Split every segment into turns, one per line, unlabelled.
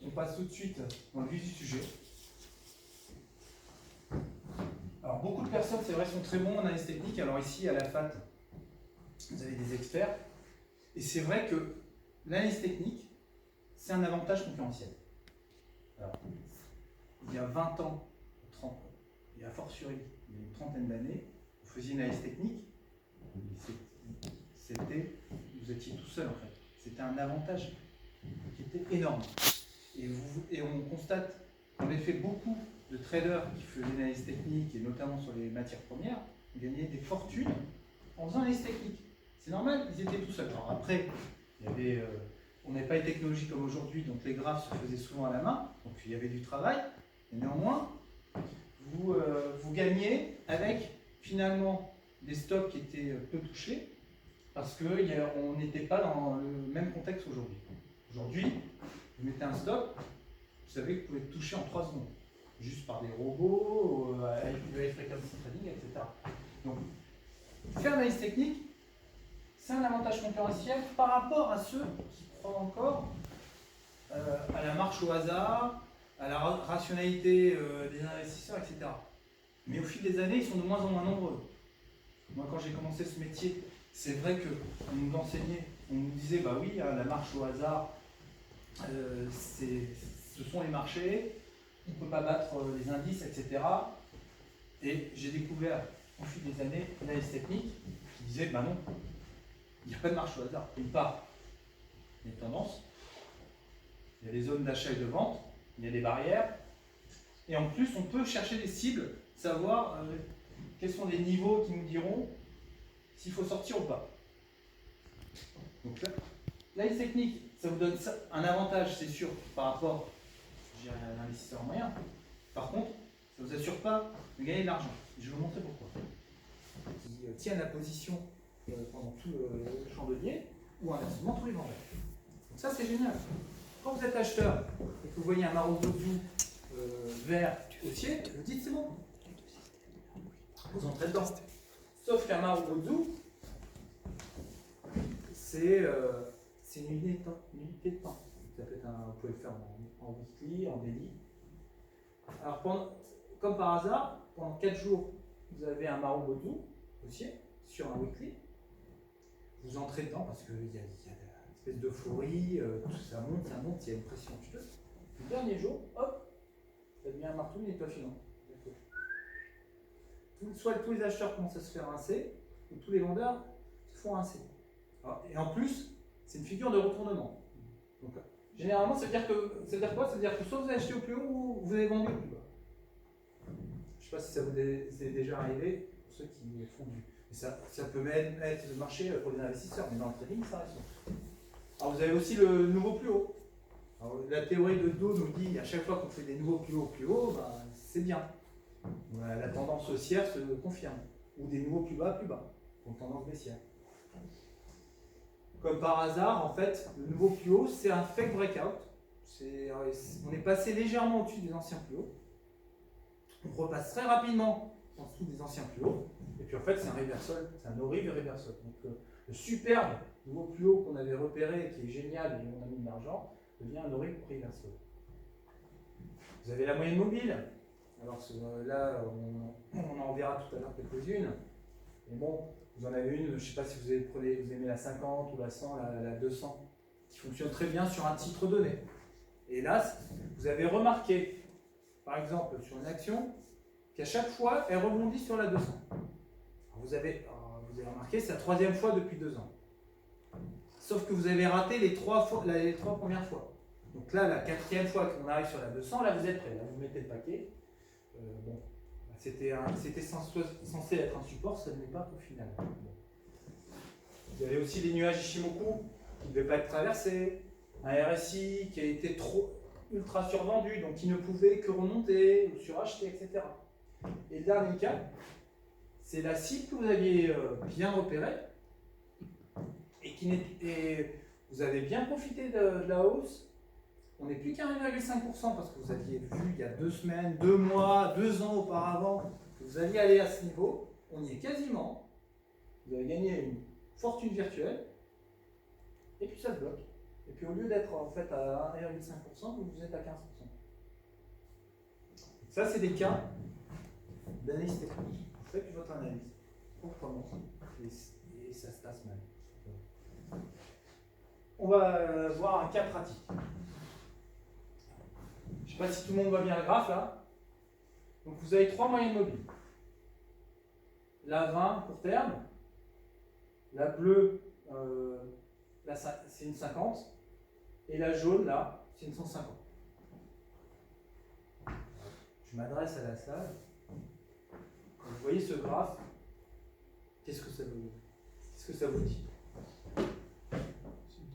on passe tout de suite dans le vif du sujet. Alors beaucoup de personnes, c'est vrai, sont très bons en analyse technique. Alors ici, à la FAT, vous avez des experts. Et c'est vrai que l'analyse technique, c'est un avantage concurrentiel. Alors, il y a 20 ans, 30, et a fortiori, il y a une trentaine d'années, vous faisiez une analyse technique, vous étiez tout seul en fait. C'était un avantage qui était énorme. Et on constate qu'en effet, beaucoup de traders qui faisaient l'analyse technique, et notamment sur les matières premières, gagnaient des fortunes en faisant l'analyse technique. C'est normal, ils étaient tout seuls. Alors après, il y avait, on n'avait pas les technologies comme aujourd'hui, donc les graphes se faisaient souvent à la main, donc il y avait du travail, et néanmoins, vous gagnez avec finalement des stops qui étaient peu touchés, parce qu'on n'était pas dans le même contexte aujourd'hui. Aujourd'hui, vous mettez un stop, vous savez que vous pouvez le toucher en 3 secondes, juste par des robots, avec du high frequency trading, etc. Donc, faire l'analyse technique, c'est un avantage concurrentiel par rapport à ceux qui croient encore à la marche au hasard, à la rationalité des investisseurs, etc. Mais au fil des années, ils sont de moins en moins nombreux. Moi, quand j'ai commencé ce métier, c'est vrai qu'on nous enseignait, on nous disait, bah oui, hein, la marche au hasard, ce sont les marchés, on ne peut pas battre les indices, etc. Et j'ai découvert au fil des années l'analyse technique qui disait, bah non, il n'y a pas de marche au hasard. D'une part, il y a des tendances, il y a des zones d'achat et de vente, il y a des barrières, et en plus, on peut chercher des cibles, savoir quels sont les niveaux qui nous diront s'il faut sortir ou pas. Donc là, l'analyse technique, ça vous donne un avantage, c'est sûr, par rapport à l'investisseur moyen. Par contre, ça ne vous assure pas de gagner de l'argent. Je vais vous montrer pourquoi. Qui tiennent la position pendant tout le chandelier, ou inversement tous les vendeurs. Donc ça, c'est génial. Quand vous êtes acheteur et que vous voyez un Marubozu vert haussier, vous dites c'est bon. Vous entrez dedans. Sauf qu'un Marubozu, c'est une unité de temps. Ça peut être vous pouvez le faire en weekly, en daily. Alors, comme par hasard, pendant 4 jours, vous avez un Marubozu haussier sur un weekly. Vous entrez dedans parce qu'il y a une espèce d'euphorie, ça monte, il y a une pression tueuse. Le dernier jour, hop, ça devient un marteau, il n'est pas filant. Soit tous les acheteurs commencent à se faire rincer, ou tous les vendeurs se font rincer. Alors, et en plus, c'est une figure de retournement. Donc, généralement, ça veut dire quoi? Ça veut dire que soit vous avez acheté au plus haut ou vous avez vendu au plus bas. Je ne sais pas si ça vous est déjà arrivé, pour ceux qui font du. Ça peut même être le marché pour les investisseurs, mais dans le trading, ça reste. Alors, vous avez aussi le nouveau plus haut. Alors, la théorie de Dow nous dit à chaque fois qu'on fait des nouveaux plus hauts, bah, c'est bien. La tendance haussière se confirme. Ou des nouveaux plus bas, donc tendance baissière. Comme par hasard, en fait, le nouveau plus haut, c'est un fake breakout. On est passé légèrement au-dessus des anciens plus hauts. On repasse très rapidement en dessous des anciens plus hauts. Et puis en fait, c'est un reversal, c'est un horrible reversal. Donc le superbe nouveau plus haut qu'on avait repéré, qui est génial et on a mis de l'argent, devient un horrible reversal. Vous avez la moyenne mobile. Alors là, on en verra tout à l'heure quelques-unes. Mais bon, vous en avez une, je ne sais pas si vous aimez la 50 ou la 100, la 200, qui fonctionne très bien sur un titre donné. Et là, vous avez remarqué, par exemple, sur une action, qu'à chaque fois, elle rebondit sur la 200. Alors vous avez remarqué, c'est la 3e fois depuis 2 ans. Sauf que vous avez raté les 3 premières fois. Donc là, la 4e fois qu'on arrive sur la 200, là vous êtes prêt, là vous mettez le paquet. Bon, c'était censé être un support, ça ne l'est pas au final. Bon. Vous avez aussi les nuages Ishimoku qui ne devaient pas être traversés, un RSI qui a été ultra survendu, donc qui ne pouvait que remonter ou suracheter, etc. Et le dernier cas, c'est la cible que vous aviez bien repérée et vous avez bien profité de la hausse. On n'est plus qu'à 1,5% parce que vous aviez vu il y a 2 semaines, 2 mois, 2 ans auparavant que vous alliez aller à ce niveau. On y est quasiment. Vous avez gagné une fortune virtuelle et puis ça se bloque. Et puis au lieu d'être en fait à 1,5%, vous êtes à 15%. Ça, c'est des cas d'analyse technique. Vous faites votre analyse proprement et ça se passe mal. On va voir un cas pratique. Je ne sais pas si tout le monde voit bien le graphe là. Donc vous avez 3 moyennes mobiles. La 20 court terme, la bleue, c'est une 50, et la jaune là, c'est une 150. Je m'adresse à la salle. Vous voyez ce graphe, qu'est-ce que ça vous dit?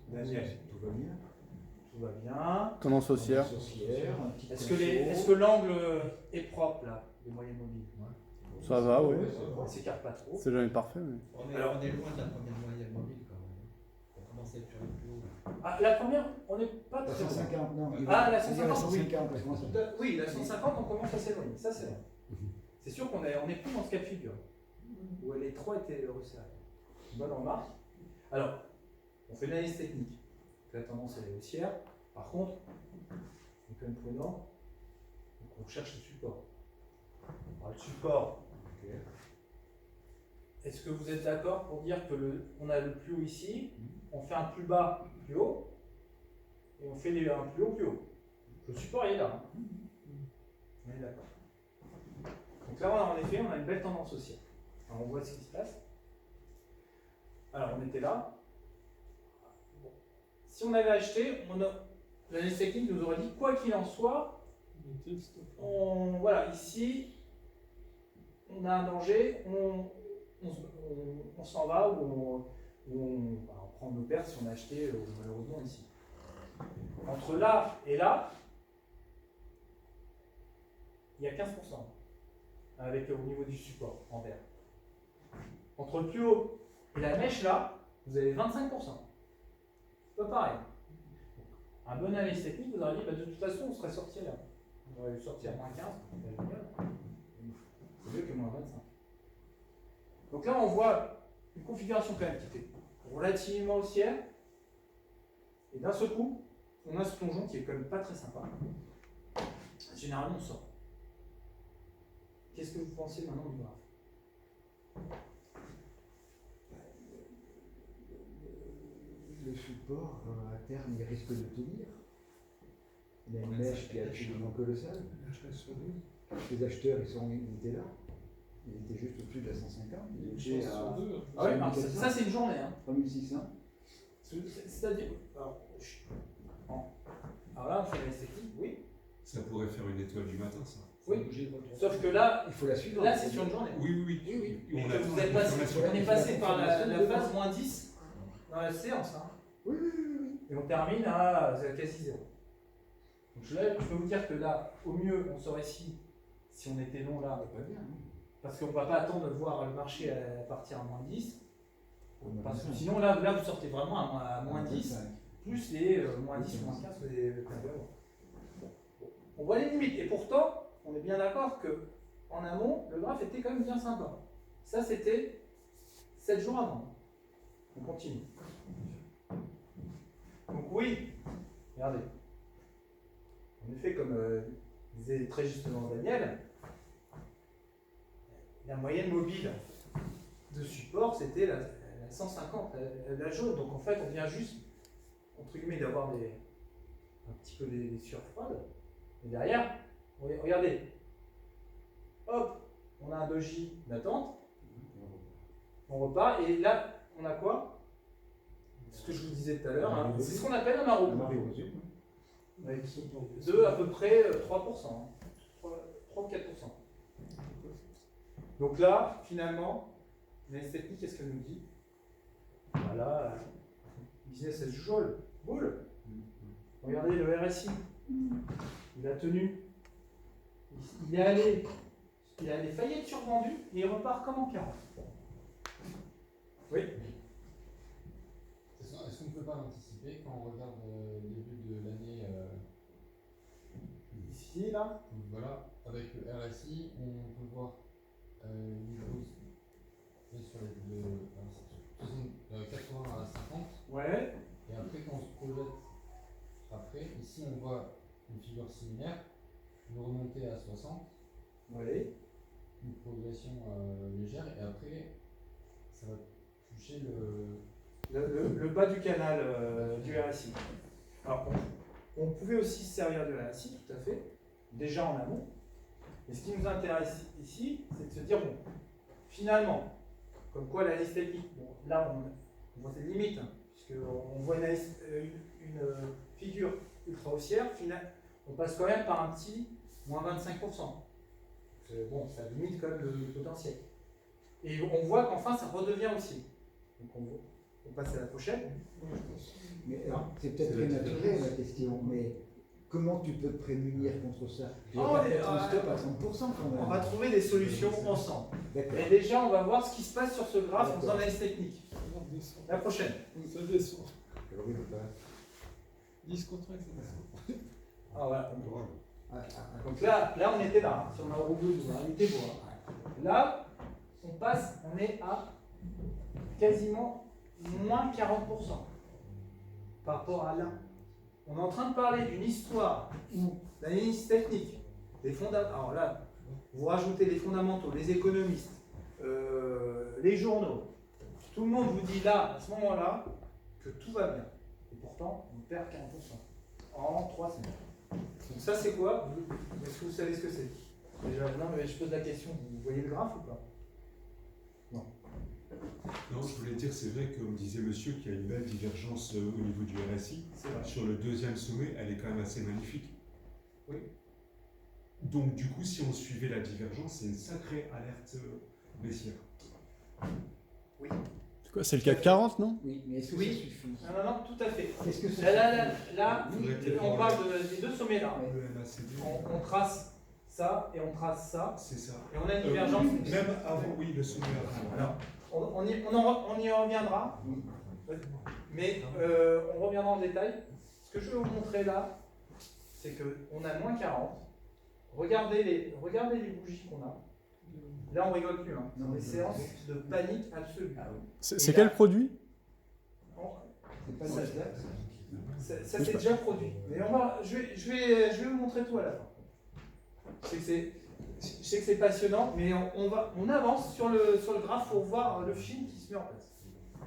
Daniel,
Tout va bien.
tout va bien.
Tendance haussière.
Est-ce que l'angle est propre là, des moyennes mobiles?
Ça va, oui.
On ne s'écarte pas trop.
C'est jamais parfait, mais...
On est loin de la première moyenne mobile quand même. On commence à être sur le plus haut.
Ah, la première, on n'est pas
La
très loin.
150, non.
Ah, la
C'est dire
150, oui.
150, parce que moi, ça-
Oui, la 150, on commence à s'éloigner. Ça, c'est vrai. C'est sûr qu'on est plus dans ce cas de figure où les 3 étaient resserrés. Bonne remarque. Alors, on fait une analyse technique. La tendance, elle est haussière. Par contre, on est quand même prudent. Donc, on cherche le support. Alors, le support. Est-ce que vous êtes d'accord pour dire que on a le plus haut ici, on fait un plus bas plus haut, et on fait un plus haut plus haut. Le support il est là. Hein. On est d'accord. Donc là, en effet, on a une belle tendance haussière. Alors, on voit ce qui se passe. Alors, on était là. Bon. Si on avait acheté, l'analyse technique nous aurait dit, quoi qu'il en soit, voilà, ici, on a un danger, on s'en va ou on prend nos pertes si on a acheté malheureusement ici. Entre là et là, il y a 15% avec au niveau du support en vert. Entre le plus haut et la mèche là, vous avez 25%. C'est pas pareil. Un bon analyse technique vous aurait dit, bah, de toute façon, on serait sorti là. On aurait sorti à moins 15, c'est génial. C'est mieux que moins 25. Donc là, on voit une configuration quand même qui était relativement haussière. Et d'un seul coup, on a ce plongeon qui est quand même pas très sympa. Généralement, on sort. Qu'est-ce que vous pensez maintenant du graphe?
Le support, à terme, il risque de tenir. Il y a une mèche qui est absolument colossale. Les acheteurs, ils étaient là. Il était juste au-dessus de la 150. Il était à
Ah oui, alors, ça c'est une journée. Hein.
3600.
C'est-à-dire. Alors là, on fait la technique, oui.
Ça pourrait faire une étoile du matin, ça.
Oui. Sauf que là,
Il faut la suivre.
là c'est sur une journée.
Oui.
Mais
On
que
attend
vous
la
êtes passé,
confirmation.
on est passé par la phase moins 10 dans la séance. Hein.
Oui.
Et on termine à quasi 0. Donc là, je peux vous dire que là, au mieux, on serait si on était long là.
Pas bien.
Parce qu'on ne va pas attendre de voir le marché partir à moins 10. Parce que
25.
sinon, là, vous sortez vraiment à moins 10,
25.
plus les moins 10, moins 15, les on voit les limites. Et pourtant, on est bien d'accord qu'en amont, le graphe était quand même bien sympa. Ça, c'était 7 jours avant. On continue. Donc oui, regardez. En effet, comme disait très justement Daniel, la moyenne mobile de support, c'était la 150, la jaune. Donc en fait, on vient juste, entre guillemets, d'avoir un petit peu des sueurs froides. Et derrière, regardez, hop, on a un doji d'attente, on repart, et là, on a quoi? Ce que je vous disais tout à l'heure, hein, c'est ce qu'on appelle un maraud. Avec de à peu près 3%, hein, 3 ou 4%. Donc là, finalement, l'analyse technique, qu'est-ce qu'elle nous dit? Voilà, business as usual, boule. Regardez le RSI, il a tenu, il est allé failli être survendu et il repart comme en 40. Oui.
Est-ce qu'on ne peut pas l'anticiper quand on regarde le début de l'année
Ici, là.
Voilà, avec le RSI, on peut voir une hausse sur 80 à 50.
Ouais.
Et après, quand on se projette, après, ici on voit une figure similaire, une remontée à 60,
Oui.
une progression légère, et après, ça va toucher
Le bas du canal du RSI. Alors, on pouvait aussi se servir de RSI, tout à fait, déjà en amont. Et ce qui nous intéresse ici, c'est de se dire, bon, finalement, comme quoi l'analyse technique, bon, là on voit ses limites, hein, puisqu'on voit une figure ultra haussière, on passe quand même par un petit moins 25%. Bon, ça limite quand même le potentiel. Et on voit qu'enfin ça redevient haussier. Donc on passe à la prochaine.
Mais c'est peut-être prématuré la question, mais comment tu peux te prémunir contre ça? Tu vas pas mettre un stop à 100% quand même.
On va trouver des solutions ensemble.
D'accord.
Et déjà, on va voir ce qui se passe sur ce graphe en faisant l'analyse technique. La prochaine.
Ça descend.
Oui, bah,
10 contre 1, ça descend.
Ah, voilà.
ah,
Donc là, on était là, hein, si on a roublé, on était beau. Hein. Là, on est à quasiment moins 40% par rapport à là. On est en train de parler d'une histoire où l'analyse technique, les fondamentaux, alors là, vous rajoutez les fondamentaux, les économistes, les journaux, tout le monde vous dit là, à ce moment-là, que tout va bien. Et pourtant, on perd 40% en 3 semaines. Donc ça c'est quoi? Est-ce que vous savez ce que c'est? Déjà, non mais je pose la question, vous voyez le graphe ou pas? Non.
Non, je voulais dire, c'est vrai, comme disait monsieur, qu'il y a une belle divergence au niveau du RSI.
C'est vrai.
Sur le deuxième sommet, elle est quand même assez magnifique.
Oui.
Donc du coup, si on suivait la divergence, c'est une sacrée alerte baissière.
Oui.
C'est quoi, c'est le CAC 40, non?
oui, mais est-ce que
Oui.
ça suffit?
Non, tout à fait.
Est-ce que ça
Là,
Faudrait peut-être
on
voir
parle des deux sommets là.
Le MACD,
On trace ça et on trace ça.
c'est ça.
Et on a une divergence.
Même avant, oui, le sommet avant.
Alors, on y reviendra. Mais on reviendra en détail. Ce que je veux vous montrer là, c'est qu'on a moins 40. Regardez les bougies qu'on a. Là, on rigole plus. Hein.
Non,
Des séances de panique absolue.
C'est quel produit?
On-
C'est pas le Nasdaq, ça?
Ça s'est déjà produit. Mais je vais vous montrer tout à la fin. Je sais que c'est passionnant, mais on avance sur le graphe pour voir le film qui se met en place.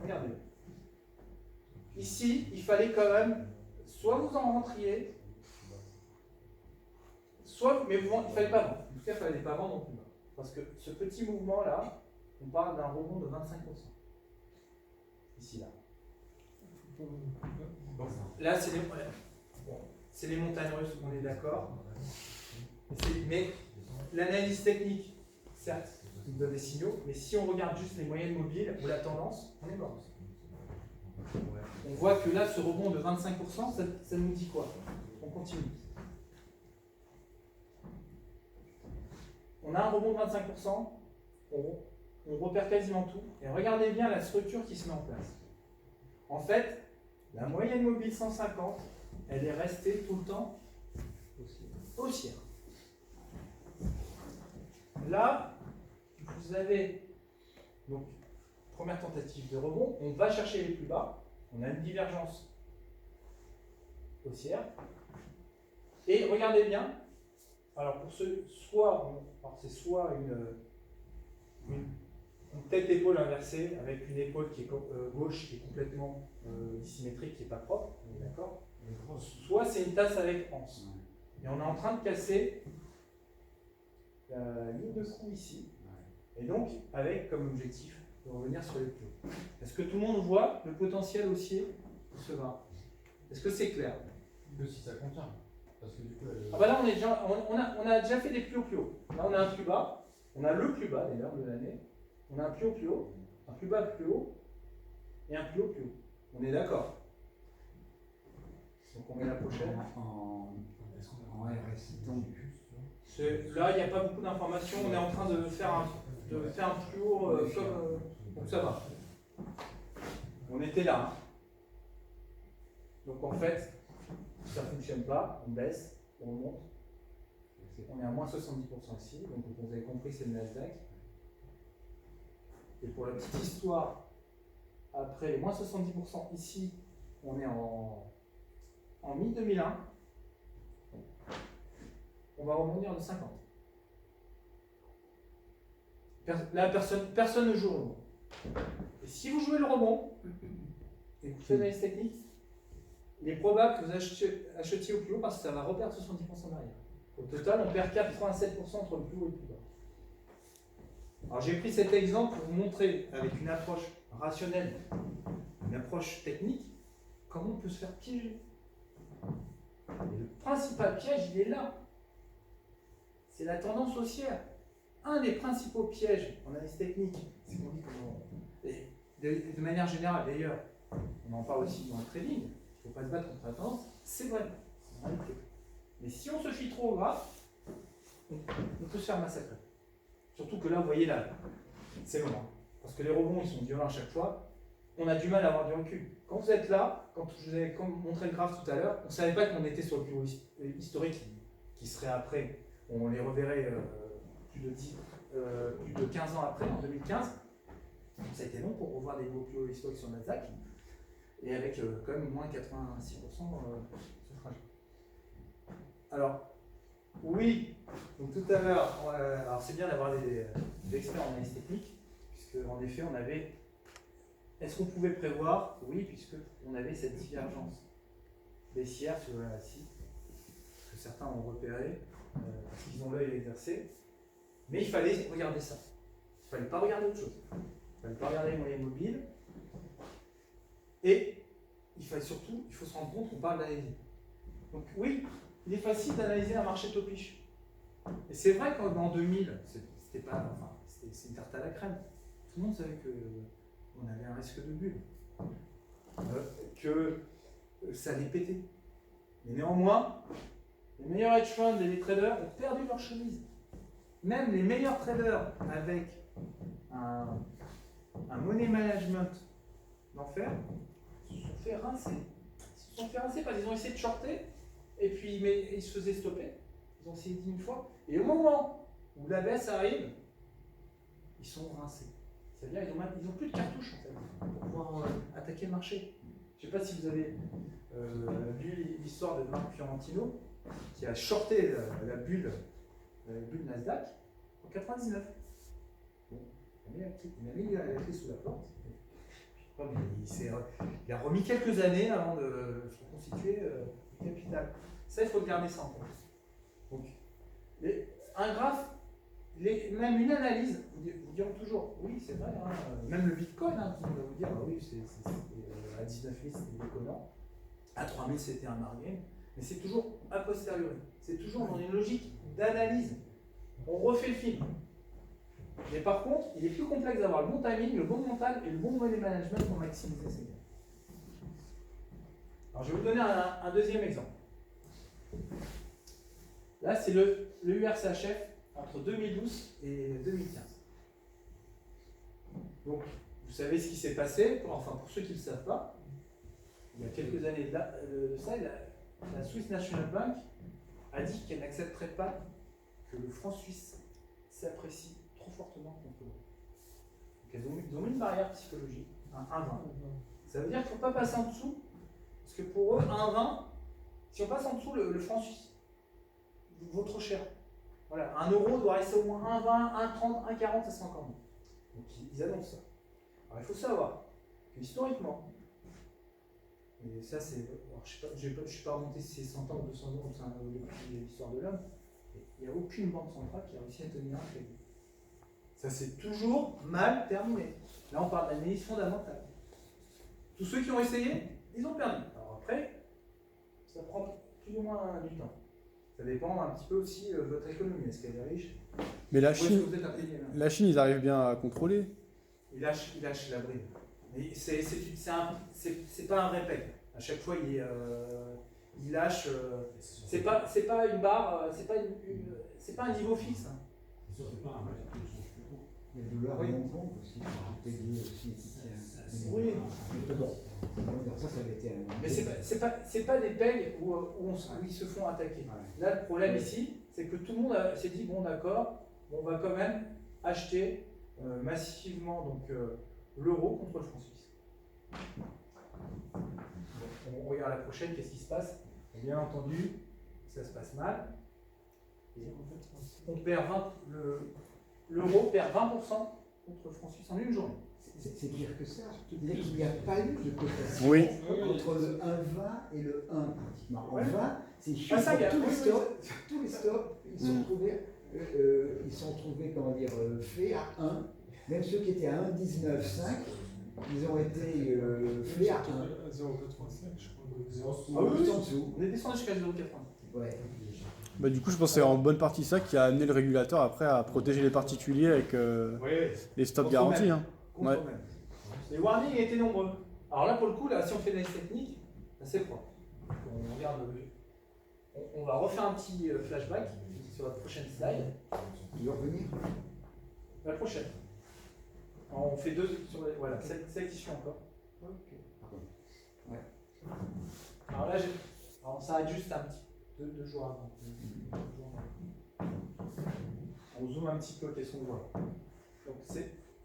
Regardez. Ici, il fallait quand même, soit vous en rentriez, soit, mais il ne fallait pas vendre. En tout cas, il ne fallait pas vendre non plus. Parce que ce petit mouvement-là, on parle d'un rebond de 25%. Ici, là. Là, c'est les montagnes russes, on est d'accord. Mais l'analyse technique, certes, nous donne des signaux, mais si on regarde juste les moyennes mobiles ou la tendance, on est mort. On voit que là, ce rebond de 25%, ça nous dit quoi? On continue. On a un rebond de 25%, on repère quasiment tout, et regardez bien la structure qui se met en place. En fait, la moyenne mobile 150, elle est restée tout le temps haussière. Là, vous avez donc première tentative de rebond, on va chercher les plus bas, on a une divergence haussière, et regardez bien, alors pour ce, c'est soit une tête-épaule inversée avec une épaule qui est gauche qui est complètement dissymétrique, qui n'est pas propre, on est d'accord, soit c'est une tasse avec anse. Et on est en train de casser la ligne de cou ici, et donc avec comme objectif de revenir sur les plus hauts. Est-ce que tout le monde voit le potentiel haussier de ce graphe? Est-ce que c'est clair?
Que si ça contient. Parce que du coup,
Ah bah là on a déjà fait des plus hauts plus hauts. Là on a un plus bas, on a le plus bas d'ailleurs de l'année, on a un plus haut, un plus bas plus haut, et un plus haut plus haut. On est d'accord? Donc on met la prochaine.
En RSI tendu.
Là il n'y a pas beaucoup d'informations, on est en train de faire un plus haut donc ça va. On était là. Hein. Donc en fait, ça ne fonctionne pas, on baisse, on monte. On est à moins 70% ici, donc vous avez compris c'est le Nasdaq. Et pour la petite histoire, après les moins 70% ici, on est en mi-2001, on va rebondir de 50. Là, personne ne joue au rebond. Et si vous jouez le rebond, et que vous faites l'analyse technique, il est probable que vous achetiez au plus haut parce que ça va reperdre 70% derrière. Au total, on perd 87% entre le plus haut et le plus bas. Alors j'ai pris cet exemple pour vous montrer, avec une approche rationnelle, une approche technique, comment on peut se faire piéger. Et le principal piège, il est là. C'est la tendance haussière. Un des principaux pièges en analyse technique, c'est qu'on dit que de manière générale, d'ailleurs, on en parle aussi dans le trading, il ne faut pas se battre contre la tendance, c'est vrai, c'est une réalité. Mais si on se fie trop au graphe, on peut se faire massacrer. Surtout que là, vous voyez là, c'est long, hein, parce que les rebonds, ils sont violents à chaque fois, on a du mal à avoir du recul. Quand vous êtes là, quand je vous ai montré le graphe tout à l'heure, on ne savait pas qu'on était sur le plus haut historique qui serait après, on les reverrait plus de 15 ans après, en 2015. Ça a été long pour revoir des nouveaux plus hauts historiques sur Nasdaq, et avec quand même moins 86% ce trajet. Alors, oui, donc tout à l'heure, alors c'est bien d'avoir des experts en analyse technique, puisque en effet on avait. Est-ce qu'on pouvait prévoir? Oui, puisque on avait cette divergence baissière sur la RSI, que certains ont repéré, parce qu'ils ont l'œil exercé. Mais il fallait regarder ça. Il ne fallait pas regarder autre chose. Il ne fallait pas regarder les moyennes mobiles. Et il faut se rendre compte qu'on parle d'analyse. Donc oui, il est facile d'analyser un marché topiche. Et c'est vrai qu'en 2000, c'est une tarte à la crème. Tout le monde savait qu'on avait un risque de bulle. Que ça allait péter. Mais néanmoins, les meilleurs hedge funds et les traders ont perdu leur chemise. Même les meilleurs traders avec un money management d'enfer se sont fait rincer. Ils se sont fait rincer parce qu'ils ont essayé de shorter et puis ils se faisaient stopper. Ils ont essayé 10 000 fois. Et au moment où la baisse arrive, ils sont rincés. C'est-à-dire qu'ils n'ont plus de cartouches en fait, pour pouvoir attaquer le marché. Je ne sais pas si vous avez lu l'histoire de Marc Fiorentino qui a shorté la bulle Nasdaq en 99. Bon, il a mis la clé sous la porte. Il a remis quelques années avant de se constituer du capital. Ça, il faut garder ça en compte. Donc, un graphe, même une analyse, vous diront toujours, oui, c'est vrai, hein, même le Bitcoin, hein, tout le monde va vous dire, bah oui, à 19 000, c'était déconnant, à 3 000, c'était un margin, mais c'est toujours a posteriori, c'est toujours dans une logique d'analyse. On refait le film. Mais par contre, il est plus complexe d'avoir le bon timing, le bon mental et le bon money management pour maximiser ses gains. Alors, je vais vous donner un deuxième exemple. Là, c'est le URCHF entre 2012 et 2015. Donc, vous savez ce qui s'est passé, enfin pour ceux qui ne le savent pas, il y a quelques années de ça, la Swiss National Bank a dit qu'elle n'accepterait pas que le franc suisse s'apprécie trop fortement contre l'euro. Donc ils ont mis une barrière psychologique, un 1,20. Ça veut dire qu'il ne faut pas passer en dessous, parce que pour eux, 1,20, si on passe en dessous, le franc suisse vaut trop cher. Voilà, 1 euro doit rester au moins 1,20, 1,30, 1,40, ça sera encore mieux. Donc ils annoncent ça. Alors il faut savoir que historiquement, et ça c'est. Je ne suis pas remonté si c'est 100 ans ou 200 ans depuis l'histoire de l'homme, il n'y a aucune banque centrale qui a réussi à tenir un crédit. Ça s'est toujours mal terminé. Là on parle d'analyse fondamentale. Tous ceux qui ont essayé, ils ont perdu. Alors après, ça prend plus ou moins du temps. Ça dépend un petit peu aussi de votre économie. Est-ce qu'elle est riche?
Mais la
Ou est-ce
Chine,
que vous êtes un pays là
la Chine, ils arrivent bien à contrôler.
Il lâche la bride. Mais c'est pas un vrai peg. À chaque fois, il lâche. C'est pas une barre, c'est pas un niveau fixe. Hein.
Il y a le dollar
Oui.
et Hong Kong aussi, qui ont payé aussi.
Oui.
Mais bon, ça avait été un.
Mais c'est pas des pegs où ils se font attaquer. Là, le problème ici, c'est que tout le monde s'est dit bon, d'accord, on va quand même acheter massivement donc l'euro contre le franc suisse. On regarde la prochaine, qu'est-ce qui se passe? Et bien entendu, ça se passe mal. Et on perd l'euro perd 20% contre franc suisse en une journée.
C'est pire que ça. C'est-à-dire qu'il n'y a pas eu de cotation
Oui.
entre le 1,20 et le 1 pratiquement. En
Ouais.
20, c'est
Ah,
chiffre.
ça, il y a-
Tous les
oui,
stops, ils sont trouvés, comment dire, faits à 1. Même ceux qui étaient à 1,19,5, ils ont été faits à 1.
0,85, je crois.
Ah oui,
Juste en dessous.
On est descendu jusqu'à 0,80.
Ouais.
Bah, du coup, je pense que c'est en bonne partie ça qui a amené le régulateur après à protéger les particuliers avec les stops
Contre
garantis.
eux-mêmes.
Hein.
Contre
Ouais.
eux-mêmes. Les warnings étaient nombreux. Alors là, pour le coup, là, si on fait de l'analyse technique, là, c'est propre. On regarde, on va refaire un petit flashback sur la prochaine slide.
Tu veux revenir?
La prochaine. Alors, on fait deux sur les, voilà, celle qui suit encore. Alors là, alors on s'arrête juste un petit deux jours avant. On zoome un petit peu, qu'est-ce qu'on voit. Donc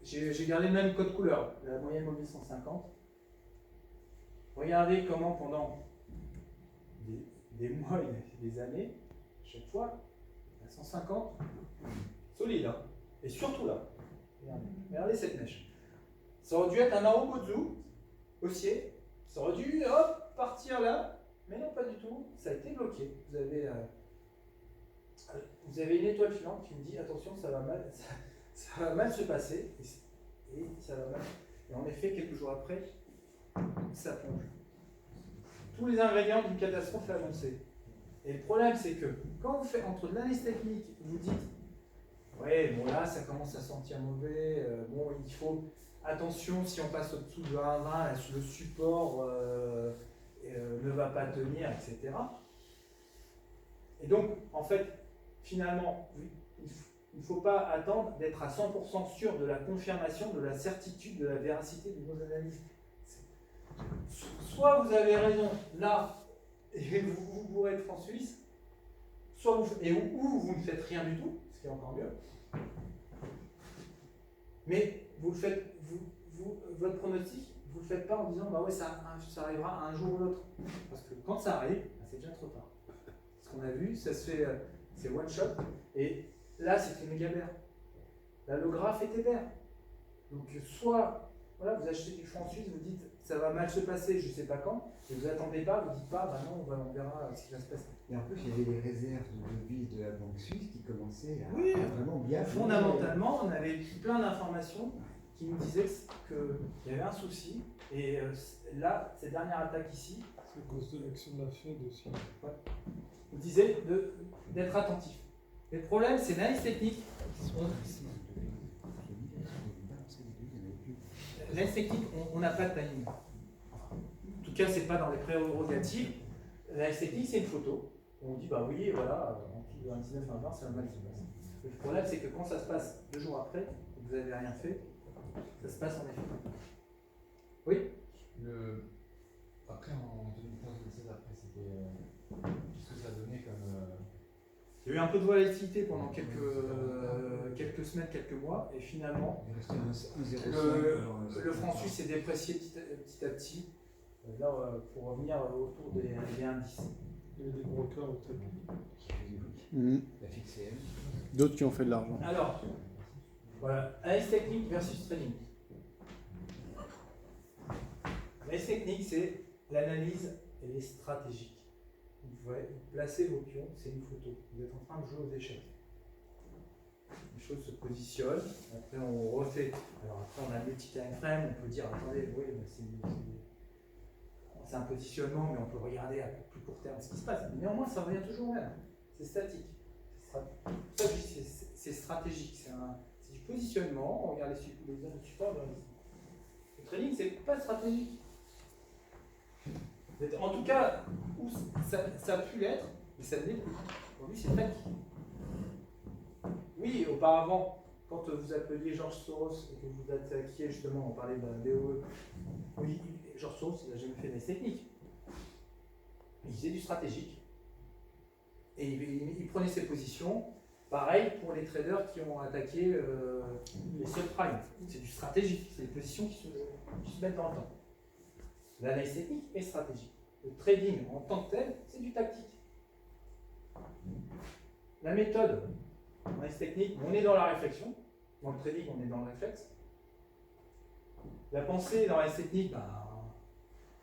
j'ai gardé le même code couleur, la moyenne mobile 150. Regardez comment pendant des mois et des années, chaque fois, à 150, solide, hein. Et surtout là, regardez cette mèche. Ça aurait dû être un Narubozu, haussier, ça aurait dû hop, partir là, mais non, pas du tout, ça a été bloqué. Vous avez une étoile filante qui me dit attention, ça va mal se passer, et ça va mal. Et en effet, quelques jours après, ça plonge. Tous les ingrédients d'une catastrophe annoncée. Et le problème, c'est que quand vous faites entre de l'analyse technique, vous dites ouais, bon là, ça commence à sentir mauvais, bon, il faut attention si on passe au-dessous de 1,20, le support ne va pas tenir, etc. Et donc, en fait, finalement, il ne faut pas attendre d'être à 100% sûr de la confirmation, de la certitude, de la véracité de nos analyses. Soit vous avez raison là, et vous pourrez être franc suisse, soit ou vous ne faites rien du tout, ce qui est encore mieux. Mais vous le faites, votre pronostic, vous ne le faites pas en disant bah ouais, ça arrivera un jour ou l'autre. Parce que quand ça arrive, c'est déjà trop tard. Ce qu'on a vu, ça se fait, c'est one shot. Et là, c'était méga vert. Là, le graphe était vert. Donc, soit voilà, vous achetez du franc suisse, vous dites ça va mal se passer, je ne sais pas quand, et vous n'attendez pas, vous ne dites pas bah non, on verra ce qui va se passer.
Et en plus, il y avait les réserves de devise de la Banque suisse qui commençaient à
Oui.
vraiment bien.
Fondamentalement, on avait plein d'informations qui nous disaient qu'il y avait un souci. Et là, cette dernière attaque ici,
C'est à cause de l'action de la Fed aussi.
nous disait d'être attentif. Et le problème, c'est l'analyse technique. L'analyse technique, on n'a pas de timing. En tout cas, c'est pas dans les prérogatives. L'analyse technique, c'est une photo. On dit, bah oui, voilà, en dessous de 19 à 20, ça va mal se passer. Le problème, c'est que quand ça se passe 2 jours après, et que vous n'avez rien fait, ça se passe en effet. Oui.
Après, en 2015-2016, après, c'était. Qu'est-ce que ça donnait comme.
Il y a eu un peu de volatilité pendant quelques semaines, quelques mois, et finalement,
Il restait un 0,5.
le franc suisse s'est déprécié petit à petit, là, pour revenir autour des indices.
Il y a des brokers au tapis.
Mhm.
La fixe M.
D'autres qui ont fait de l'argent.
Alors, voilà, analyse technique versus trading. L'analyse technique, c'est l'analyse, elle est stratégique. Vous placez vos pions, c'est une photo. Vous êtes en train de jouer aux échecs. Les choses se positionnent, après on refait. Alors après on a le multi-time frame, on peut dire attendez, oui, c'est un positionnement, mais on peut regarder à plus court terme ce qui se passe. Mais néanmoins, ça revient toujours au même. C'est statique. C'est pour ça que je dis c'est stratégique. C'est du positionnement, on regarde les zones de support. Le trading, c'est pas stratégique. En tout cas, où ça a pu l'être, mais ça ne l'est plus. Aujourd'hui, c'est tac. Oui, auparavant, quand vous appeliez George Soros et que vous attaquiez justement, on parlait d'un BOE, oui, George Soros, il n'a jamais fait d'analyse technique. Il faisait du stratégique. Et il prenait ses positions. Pareil pour les traders qui ont attaqué les subprimes. C'est du stratégique, c'est des positions qui se mettent dans le temps. L'analyse technique est stratégique. Le trading en tant que tel, c'est du tactique. La méthode, en analyse technique, on est dans la réflexion. Dans le trading, on est dans le réflexe. La pensée dans l'analyse technique,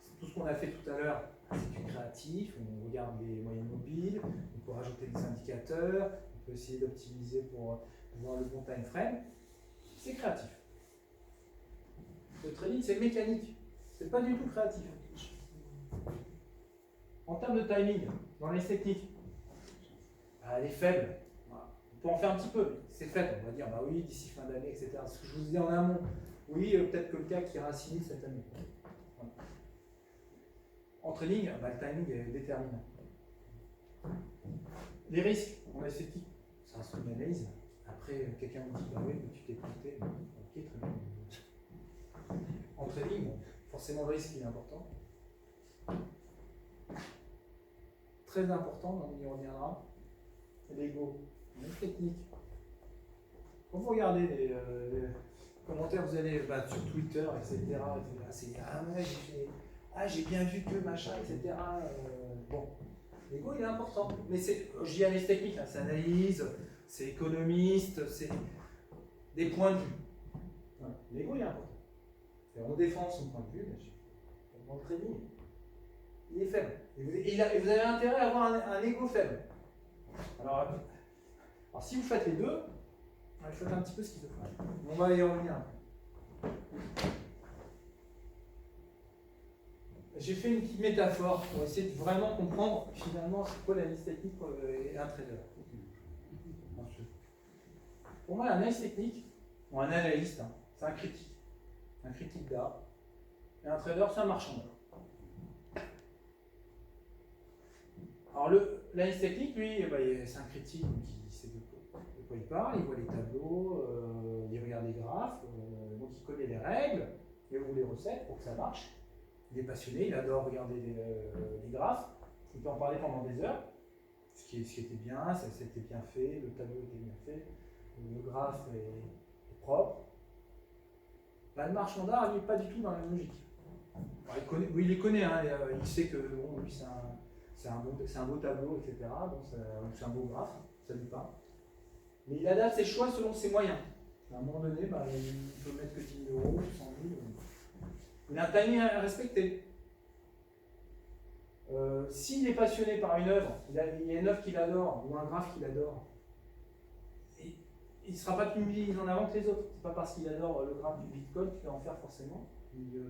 c'est tout ce qu'on a fait tout à l'heure. C'est du créatif, on regarde les moyennes mobiles, on peut rajouter des indicateurs, on peut essayer d'optimiser pour voir le bon time frame. C'est créatif. Le trading, c'est mécanique. C'est pas du tout créatif. En termes de timing, dans les techniques, elle est faible. Voilà. On peut en faire un petit peu, mais c'est faible. On va dire, oui, d'ici fin d'année, etc. Ce que je vous disais en amont, oui, peut-être que le CAC qui ira signer cette année. Voilà. En trading, le timing est déterminant. Les risques, on a esthétique, ça reste une analyse. Après, quelqu'un me dit, oui, mais tu t'es planté. Ok, très bien. En trading, forcément, le risque il est important. Très important, on y reviendra. L'ego, une technique. Quand vous regardez les commentaires, vous allez sur Twitter, etc. C'est j'ai bien vu que machin, etc. Bon, l'ego il est important. Mais je dis analyse technique, c'est analyse, c'est économiste, c'est des points de vue. Voilà. L'ego il est important. Et on défend son point de vue, bien sûr. Dans le trading, il est faible. Et vous avez intérêt à avoir un ego faible. Alors, si vous faites les deux, faites un petit peu ce qu'il faut faire. On va y revenir après. J'ai fait une petite métaphore pour essayer de vraiment comprendre finalement c'est quoi l'analyse technique et un trader. Pour moi, l'analyse technique, ou un analyste, c'est un critique d'art. Et un trader, c'est un marchand d'art. Alors, l'analyse technique, lui, c'est un critique qui sait de quoi il parle, il voit les tableaux, il regarde les graphes, donc il connaît les règles, il ouvre les recettes pour que ça marche. Il est passionné, il adore regarder les graphes, il peut en parler pendant des heures, ce qui était bien, ça c'était bien fait, le tableau était bien fait, le graphe est propre. Le marchand d'art, lui, n'est pas du tout dans la logique. Alors, il les connaît, il sait que bon, lui, c'est un beau tableau, etc. C'est un beau graphe, ça lui parle. Mais il adapte ses choix selon ses moyens. À un moment donné, il peut mettre que 10 000 euros, 100 000. Il a un timing à respecter. S'il est passionné par une œuvre, il y a une œuvre qu'il adore, ou un graphe qu'il adore, il ne sera pas plus mis en avant que les autres. Ce n'est pas parce qu'il adore le graphe du Bitcoin qu'il va en faire forcément,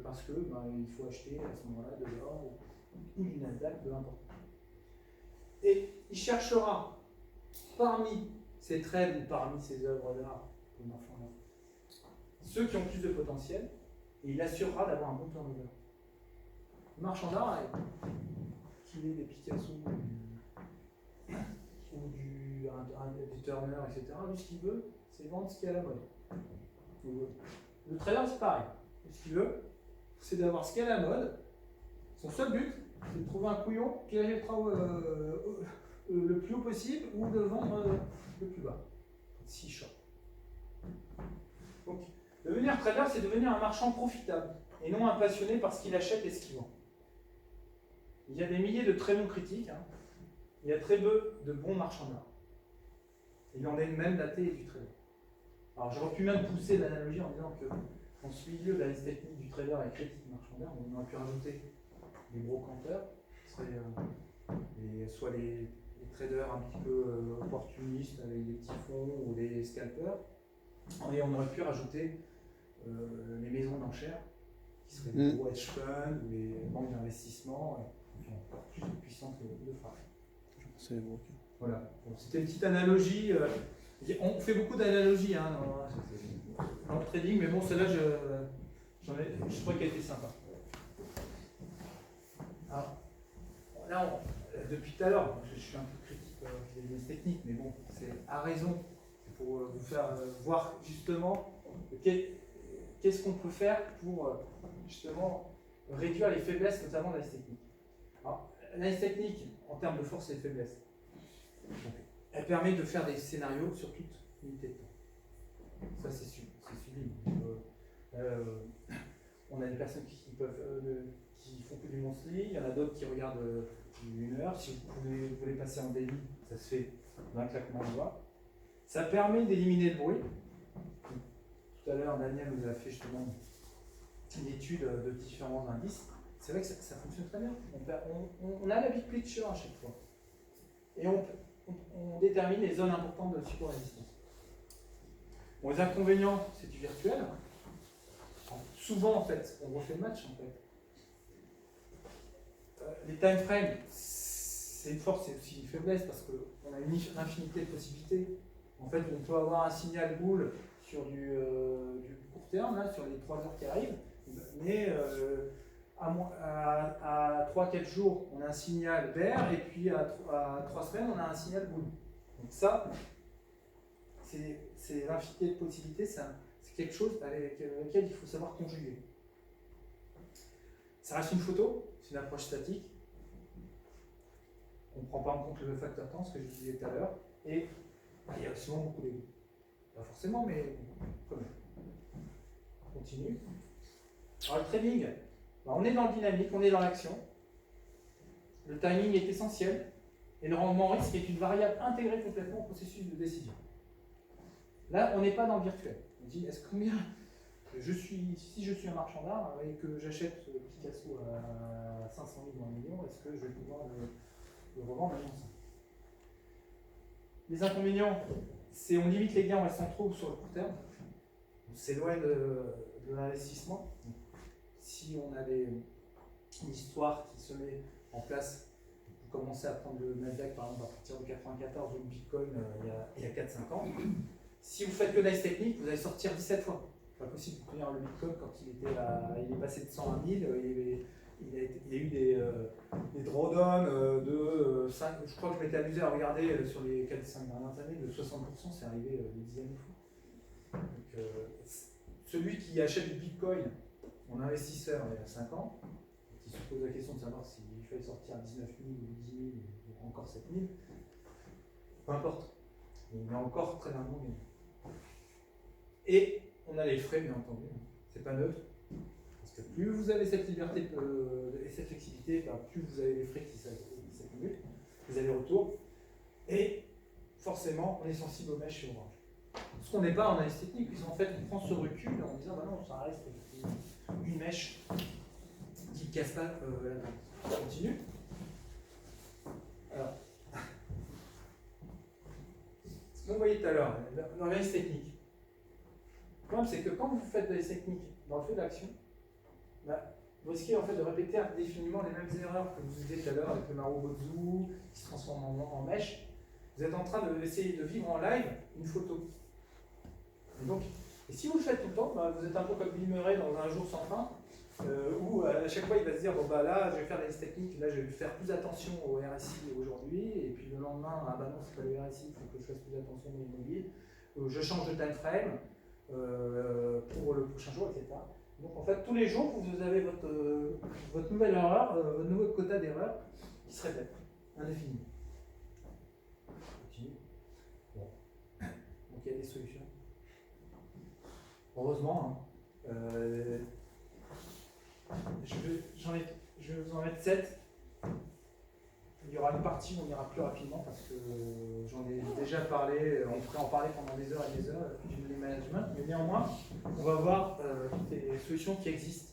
parce que il faut acheter à ce moment-là de l'or ou du Nasdaq, peu importe. Et il cherchera parmi ces trades ou parmi ces œuvres d'art, ceux qui ont plus de potentiel, et il assurera d'avoir un bon turnover. Le marchand d'art, qu'il ait des Picasso ou du Turner, etc., lui, ce qu'il veut, c'est vendre ce qui est à la mode. Le trader, c'est pareil. Ce qu'il veut, c'est d'avoir ce qui est à la mode. Son seul but, c'est de trouver un couillon qui achètera le plus haut possible ou de vendre le plus bas. Si short. Donc, devenir trader, c'est devenir un marchand profitable et non un passionné par ce qu'il achète et ce qu'il vend. Il y a des milliers de très bons critiques, il y a très peu de bons marchands d'art. Il en est même daté du trader. Alors j'aurais pu même pousser l'analogie en disant que dans ce milieu de l'analyse technique du trader et critique marchand d'art, on aurait pu rajouter des brocanteurs, soit les traders un petit peu opportunistes avec des petits fonds ou des scalpers, et on aurait pu rajouter les maisons d'enchères, qui seraient les gros hedge funds ou les banques d'investissement, qui ont encore plus de puissance de frappe.
C'est bon.
Voilà, bon, c'était une petite analogie. On fait beaucoup d'analogies dans le trading, mais bon, celle-là, je trouvais qu'elle était sympa. Alors, là, depuis tout à l'heure, je suis un peu critique des techniques, mais bon, c'est à raison. C'est pour vous faire voir justement qu'est-ce qu'on peut faire pour justement réduire les faiblesses, notamment de l'analyse technique. Alors, l'analyse technique, en termes de force et de faiblesse, elle permet de faire des scénarios sur toute unité de temps. Ça, c'est sublime. On a des personnes qui qui font que du monthly, il y en a d'autres qui regardent du 1 heure. Si vous voulez passer en daily, ça se fait d'un claquement de doigts. Ça permet d'éliminer le bruit. Tout à l'heure, Daniel nous a fait justement une étude de différents indices. C'est vrai que ça fonctionne très bien. On a la big picture à chaque fois. Et on détermine les zones importantes de support-résistance. Bon, les inconvénients, c'est du virtuel. Souvent, en fait, on refait le match, en fait. Les time frames, c'est une force, c'est aussi une faiblesse, parce qu'on a une infinité de possibilités. En fait, on peut avoir un signal boule sur du court terme, là, sur les 3 heures qui arrivent, mais à 3-4 jours, on a un signal vert, et puis à 3 semaines, on a un signal boule. Donc ça, c'est l'infinité de possibilités, c'est quelque chose avec lequel il faut savoir conjuguer. Ça reste une photo, c'est une approche statique. On ne prend pas en compte le facteur temps, ce que je disais tout à l'heure, et il y a souvent beaucoup d'ego. Pas forcément, mais quand même. On continue. Alors le trading, on est dans le dynamique, on est dans l'action. Le timing est essentiel, et le rendement risque est une variable intégrée complètement au processus de décision. Là, on n'est pas dans le virtuel. On dit, est-ce combien si je suis un marchand d'art et que j'achète Picasso à 500 000 ou 1 million, est-ce que je vais pouvoir le revendre à 1,5 million? Les inconvénients, c'est on limite les gains, on reste en trop sur le court terme. On s'éloigne de l'investissement. Si on a une histoire qui se met en place, vous commencez à prendre le Nasdaq par exemple à partir de 94 ou le Bitcoin il y a 4-5 ans. Si vous faites que l'analyse technique, vous allez sortir 17 fois. Pas possible de tenir le Bitcoin quand il est passé de 100 à 1000. Il y a eu des drawdowns de 5. Je crois que je m'étais amusé à regarder sur les 4-5 dernières années, de 60%, c'est arrivé des dizaines de fois. Donc, celui qui achète du Bitcoin en investisseur il y a 5 ans, qui se pose la question de savoir s'il fallait sortir à 19 000 ou 10 000 ou encore 7 000, peu importe. Il est encore très largement gagné. Et on a les frais, bien entendu. C'est pas neutre. Parce que plus vous avez cette liberté et cette flexibilité, plus vous avez les frais qui s'accumulent, les allers-retours. Et forcément, on est sensible aux mèches et aux ranges. Ce qu'on n'est pas en analyse technique, puisqu'en fait, on prend ce recul en disant bah non, ça reste une mèche qui ne casse pas la tendance. On continue. Alors, ce qu'on voyait tout à l'heure, dans l'analyse technique. Le problème, c'est que quand vous faites de l'analyse technique dans le feu d'action, vous risquez en fait de répéter indéfiniment les mêmes erreurs que vous disiez tout à l'heure avec le Marubozu qui se transforme en mèche. Vous êtes en train d'essayer de vivre en live une photo. Et si vous le faites tout le temps, vous êtes un peu comme Bill Murray dans Un jour sans fin, où à chaque fois il va se dire bon là je vais faire l'analyse technique, là je vais faire plus attention au RSI aujourd'hui, et puis le lendemain, non c'est pas le RSI, il faut que je fasse plus attention à l'immobilier, je change de time frame pour le prochain jour, etc. Donc en fait tous les jours vous avez votre nouvelle erreur, votre nouveau quota d'erreur qui se répète indéfiniment. Continue. Bon. Donc il y a des solutions. Heureusement, je vais vous en mettre 7. Il y aura une partie où on ira plus rapidement parce que j'en ai déjà parlé, on pourrait en parler pendant des heures et des heures du money management, mais néanmoins, on va voir des solutions qui existent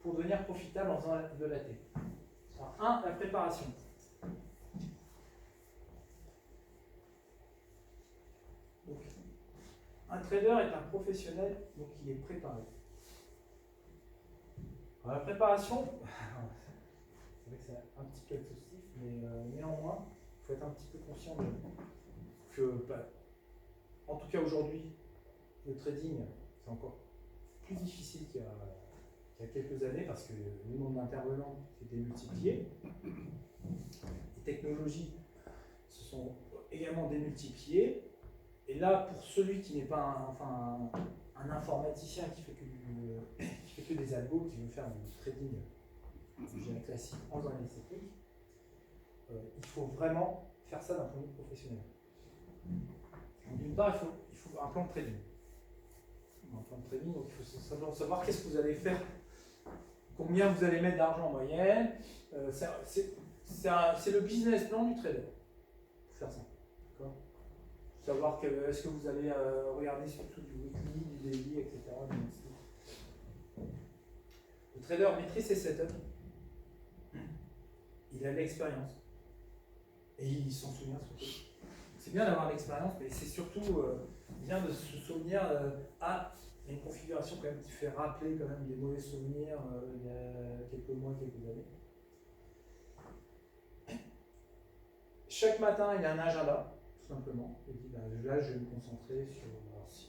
pour devenir profitable en faisant de l'AT. Alors, la préparation. Donc, un trader est un professionnel, donc il est préparé. Alors, la préparation, c'est vrai que c'est un petit peu exhaustif, mais néanmoins, il faut être un petit peu conscient que, en tout cas aujourd'hui, le trading, c'est encore plus difficile qu'il y a quelques années parce que le nombre d'intervenants s'est démultiplié. Les technologies se sont également démultipliées. Et là, pour celui qui n'est pas un informaticien qui fait que des algos, qui veut faire du trading classique en analyse technique, il faut vraiment faire ça d'un point de vue professionnel. D'une part, il faut un plan de trading. Un plan de trading, donc il faut savoir qu'est-ce que vous allez faire combien vous allez mettre d'argent en moyenne. C'est le business plan du trader. Pour faire ça. D'accord. Savoir est-ce que vous allez regarder surtout du weekly, du daily, etc. Le trader maîtrise ses setups. Il a de l'expérience. Et il s'en souvient surtout. C'est bien d'avoir de l'expérience, mais c'est surtout bien de se souvenir il y a une configuration quand même qui fait rappeler quand même des mauvais souvenirs il y a quelques mois, quelques années. Chaque matin, il a un agenda, tout simplement. Il dit là, je vais me concentrer sur.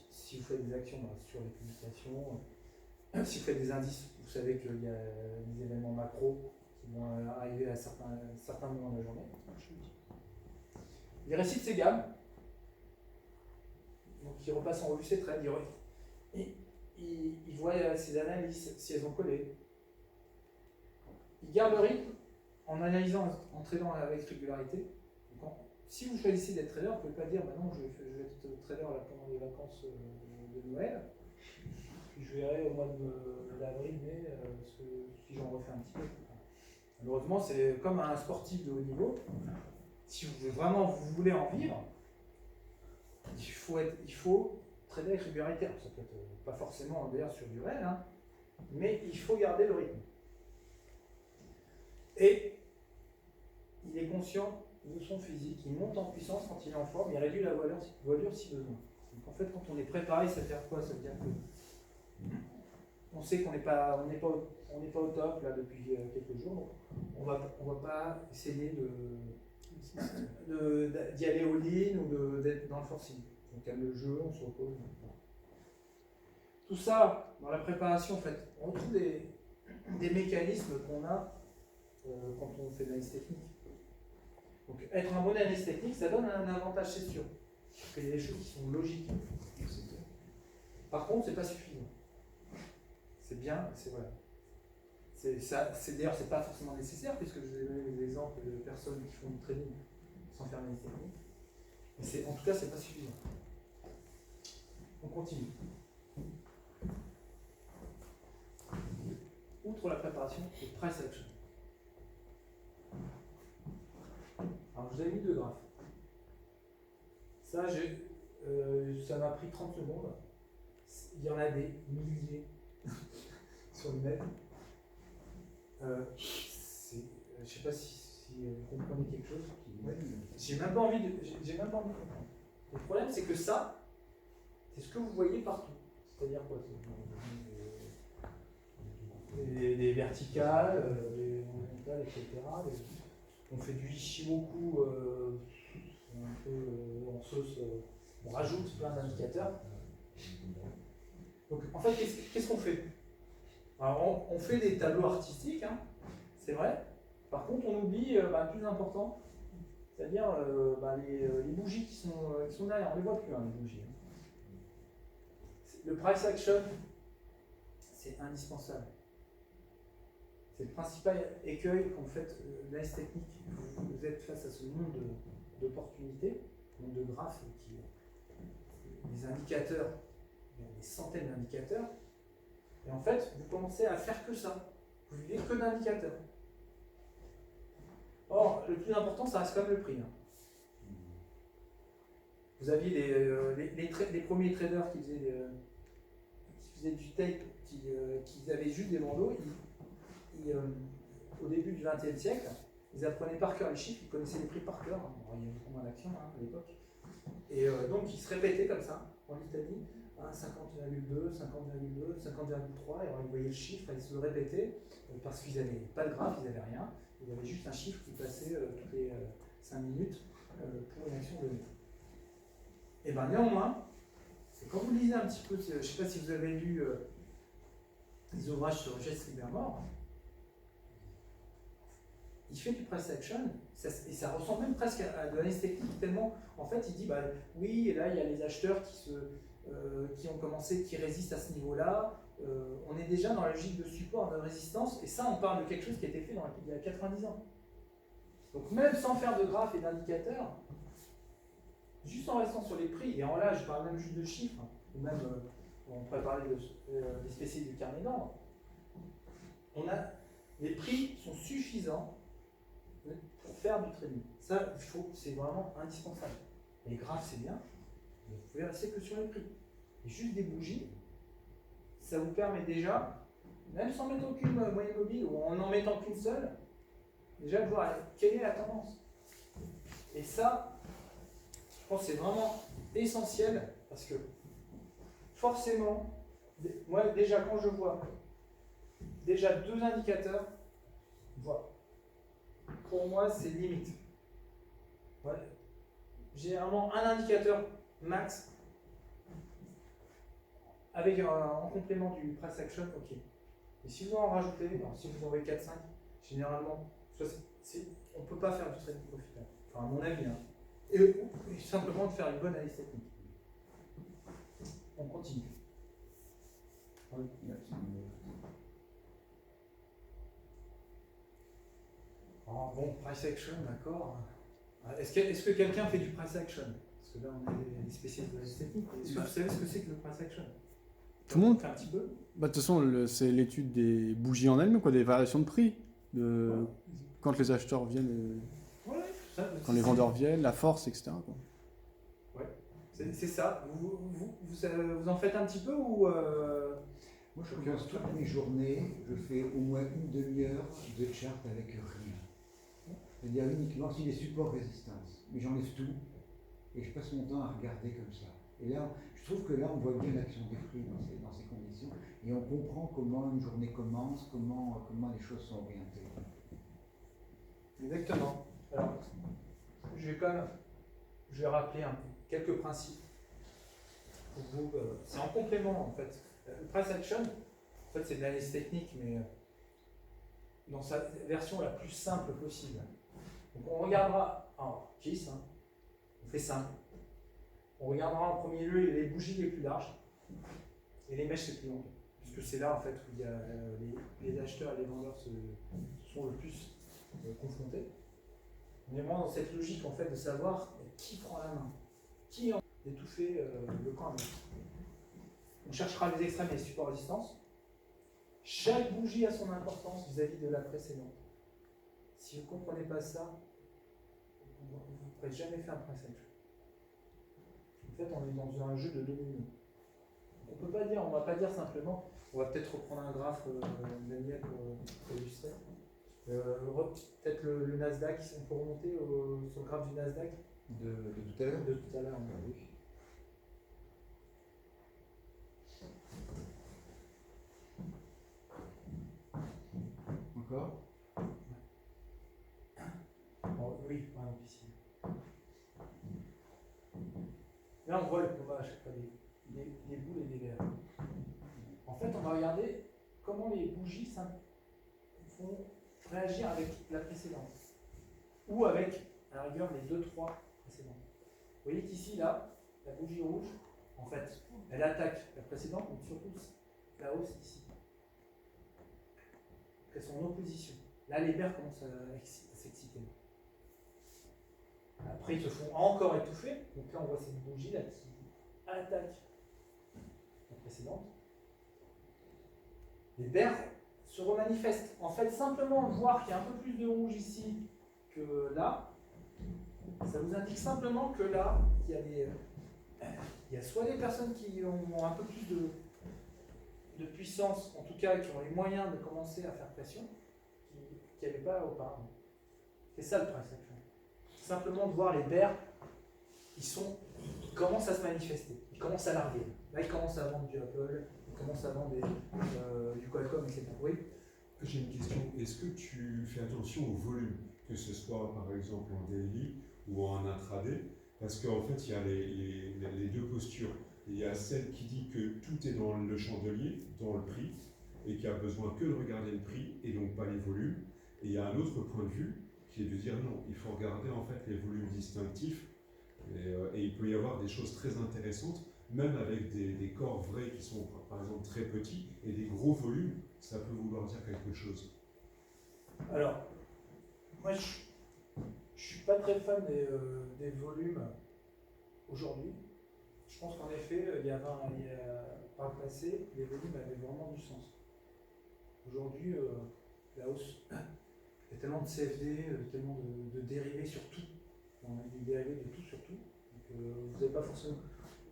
Si vous faites des actions, sur les publications. Si vous faites des indices, vous savez qu'il y a des événements macro qui vont arriver à certains moments de la journée. Il récite ses gammes. Donc il repasse en revue ses trades. Il voit ses analyses, si elles ont collé. Il garde le rythme en analysant, en tradant avec régularité. Donc, si vous choisissez d'être trader, vous ne pouvez pas dire non, je vais être trader là, pendant les vacances de Noël. Puis je verrai au mois d'avril, mai, si j'en refais un petit peu. Malheureusement, c'est comme un sportif de haut niveau. Si vous voulez en vivre, il faut trader avec régularité. Alors, ça peut être pas forcément d'ailleurs sur du réel, hein, mais il faut garder le rythme. Et il est conscient de son physique, il monte en puissance quand il est en forme, il réduit la voilure si besoin. Donc en fait, quand on est préparé, ça veut dire quoi? Ça veut dire que on sait qu'on n'est pas au top là depuis quelques jours, donc on va pas essayer d'y aller au ligne ou d'être dans le forcing. On calme le jeu, on se repose. Tout ça, dans la préparation, en fait, on retrouve des mécanismes qu'on a quand on fait de l'analyse technique. Donc, être un bon analyste technique, ça donne un avantage, c'est sûr. Parce qu'il y a des choses qui sont logiques. Par contre, c'est pas suffisant. C'est bien, c'est voilà. D'ailleurs, c'est pas forcément nécessaire, puisque je vous ai donné des exemples de personnes qui font du trading sans faire d'analyse technique. Mais en tout cas, c'est pas suffisant. On continue. Outre la préparation, le price action. Alors, je vous ai mis deux graphes. Ça, ça m'a pris 30 secondes. Il y en a des milliers sur le net. Je ne sais pas si vous comprenez quelque chose. J'ai même pas envie de comprendre. Le problème, c'est que ça, c'est ce que vous voyez partout. C'est-à-dire quoi? Des verticales, des horizontales, etc. On fait du Ishimoku un peu en sauce, on rajoute plein d'indicateurs. Donc en fait, qu'est-ce qu'on fait? Alors on fait des tableaux artistiques, hein, c'est vrai. Par contre, on oublie le plus important, c'est-à-dire les bougies qui sont derrière. On ne les voit plus, hein, les bougies. Le price action, c'est indispensable. C'est le principal écueil quand vous faites l'analyse technique. Vous êtes face à ce monde d'opportunités, monde de graphes, des indicateurs, il y a des centaines d'indicateurs. Et en fait, vous commencez à faire que ça. Vous vivez que d'indicateurs. Or, le plus important, ça reste quand même le prix. Hein. Vous aviez les premiers traders qui faisaient du tape, qui avaient juste des bandeaux. Au début du XXe siècle, ils apprenaient par cœur les chiffres, ils connaissaient les prix par cœur. Hein. Il y avait beaucoup moins d'actions à l'époque. Et donc, ils se répétaient comme ça, en litanie, 50,2, 50,2, 50,3, et alors ils voyaient le chiffre, ils se le répétaient, parce qu'ils n'avaient pas de graphe, ils n'avaient rien, il y avait juste un chiffre qui passait toutes les 5 minutes pour une action donnée. Et bien néanmoins, quand vous lisez un petit peu, je ne sais pas si vous avez lu les ouvrages sur Jesse Livermore, il fait du price action, et ça ressemble même presque à de l'analyse technique, tellement, en fait, il dit, oui, et là, il y a les acheteurs qui ont commencé, qui résistent à ce niveau-là, on est déjà dans la logique de support, de résistance, et ça, on parle de quelque chose qui a été fait il y a 90 ans. Donc même sans faire de graphes et d'indicateurs, juste en restant sur les prix, et là, je parle même juste de chiffres, ou même, on pourrait parler des spécialistes du carnet d'or, les prix sont suffisants pour faire du trading. Ça, c'est vraiment indispensable. Les graphes, c'est bien, mais vous pouvez rester que sur les prix. Et juste des bougies, ça vous permet déjà, même sans mettre aucune moyenne mobile ou en n'en mettant qu'une seule, déjà de voir quelle est la tendance. Et ça, je pense que c'est vraiment essentiel parce que forcément, moi déjà quand je vois déjà 2 indicateurs, voilà. Pour moi c'est limite. Ouais. Généralement un indicateur max avec en complément du price action, ok. Et si vous en rajoutez, si vous en avez 4-5, généralement, on ne peut pas faire du trading profitable. Enfin, à mon avis. Hein. Et simplement de faire une bonne analyse technique. On continue.
Oui, merci.
Oh, bon, price action, d'accord. Est-ce que quelqu'un fait du price action? Parce que là, on est des spécialistes de l'analyse technique. Est-ce que vous savez ce que c'est que le price action?
Tout le monde.
Un petit peu.
Bah, de toute façon, c'est l'étude des bougies en elles-mêmes, quoi, des variations de prix. Quand les acheteurs viennent, quand les vendeurs viennent, la force, etc. Quoi.
Ouais, c'est ça. Vous en faites un petit peu ou
Moi, je regarde toutes mes journées, je fais au moins une demi-heure de chart avec rien. C'est-à-dire uniquement si les supports résistance. Mais j'enlève tout et je passe mon temps à regarder comme ça. Et là, je trouve que là, on voit bien l'action des prix dans ces conditions et on comprend comment une journée commence, comment les choses sont orientées.
Exactement. Alors, je vais rappeler quelques principes pour vous. C'est en complément en fait. Le price action, en fait, c'est de l'analyse technique, mais dans sa version la plus simple possible. Donc, on regardera en KISS, hein, on fait simple. On regardera en premier lieu les bougies les plus larges et les mèches les plus longues, puisque c'est là en fait où il y a, les acheteurs et les vendeurs se sont le plus confrontés. On est vraiment dans cette logique en fait de savoir qui prend la main, qui en d'étouffer le camp adverse. On cherchera les extrêmes et les supports résistance. Chaque bougie a son importance vis-à-vis de la précédente. Si vous ne comprenez pas ça, vous ne pourrez jamais faire un price action. En fait, on est dans un jeu de domino. On peut pas dire, on va pas dire simplement, on va peut-être reprendre un graphe Daniel pour illustrer. Peut-être le Nasdaq, on peut remonter sur le graphe du Nasdaq
De tout à l'heure.
de tout à l'heure.
Oui. Encore.
Bon, oui, par exemple ici. Là, on voit le combat à chaque fois des boules et des verres. En fait, on va regarder comment les bougies font réagir avec la précédente. Ou avec, à la rigueur, les 2-3 précédentes. Vous voyez qu'ici, là, la bougie rouge, en fait, elle attaque la précédente, mais surtout la hausse ici. Elles sont en opposition. Là, les verres commencent à s'exciter. Après, ils se font encore étouffer. Donc là, on voit cette bougie là qui attaque la précédente. Les verres se remanifestent. En fait, simplement voir qu'il y a un peu plus de rouge ici que là, ça vous indique simplement que là, il y a soit des personnes qui ont un peu plus de puissance, en tout cas qui ont les moyens de commencer à faire pression, qui n'avaient pas auparavant. C'est ça le price action. Simplement de voir les bears, ils commencent à se manifester, ils commencent à larguer. Là, ils commencent à vendre du Apple, ils commencent à vendre du Qualcomm, etc. Oui.
J'ai une question. Est-ce que tu fais attention au volume, que ce soit par exemple en daily ou en intraday? Parce qu'en fait, il y a les deux postures. Il y a celle qui dit que tout est dans le chandelier, dans le prix, et qui a besoin que de regarder le prix et donc pas les volumes. Et il y a un autre point de vue qui est de dire non, il faut regarder en fait les volumes distinctifs. Et il peut y avoir des choses très intéressantes, même avec des corps vrais qui sont par exemple très petits et des gros volumes, ça peut vouloir dire quelque chose.
Alors, moi je suis pas très fan des volumes aujourd'hui. Je pense qu'en effet, par le passé, les volumes avaient vraiment du sens. Aujourd'hui, la hausse, il y a tellement de CFD, tellement de dérivés sur tout. On a des dérivés de tout sur tout. Donc, vous n'avez pas forcément.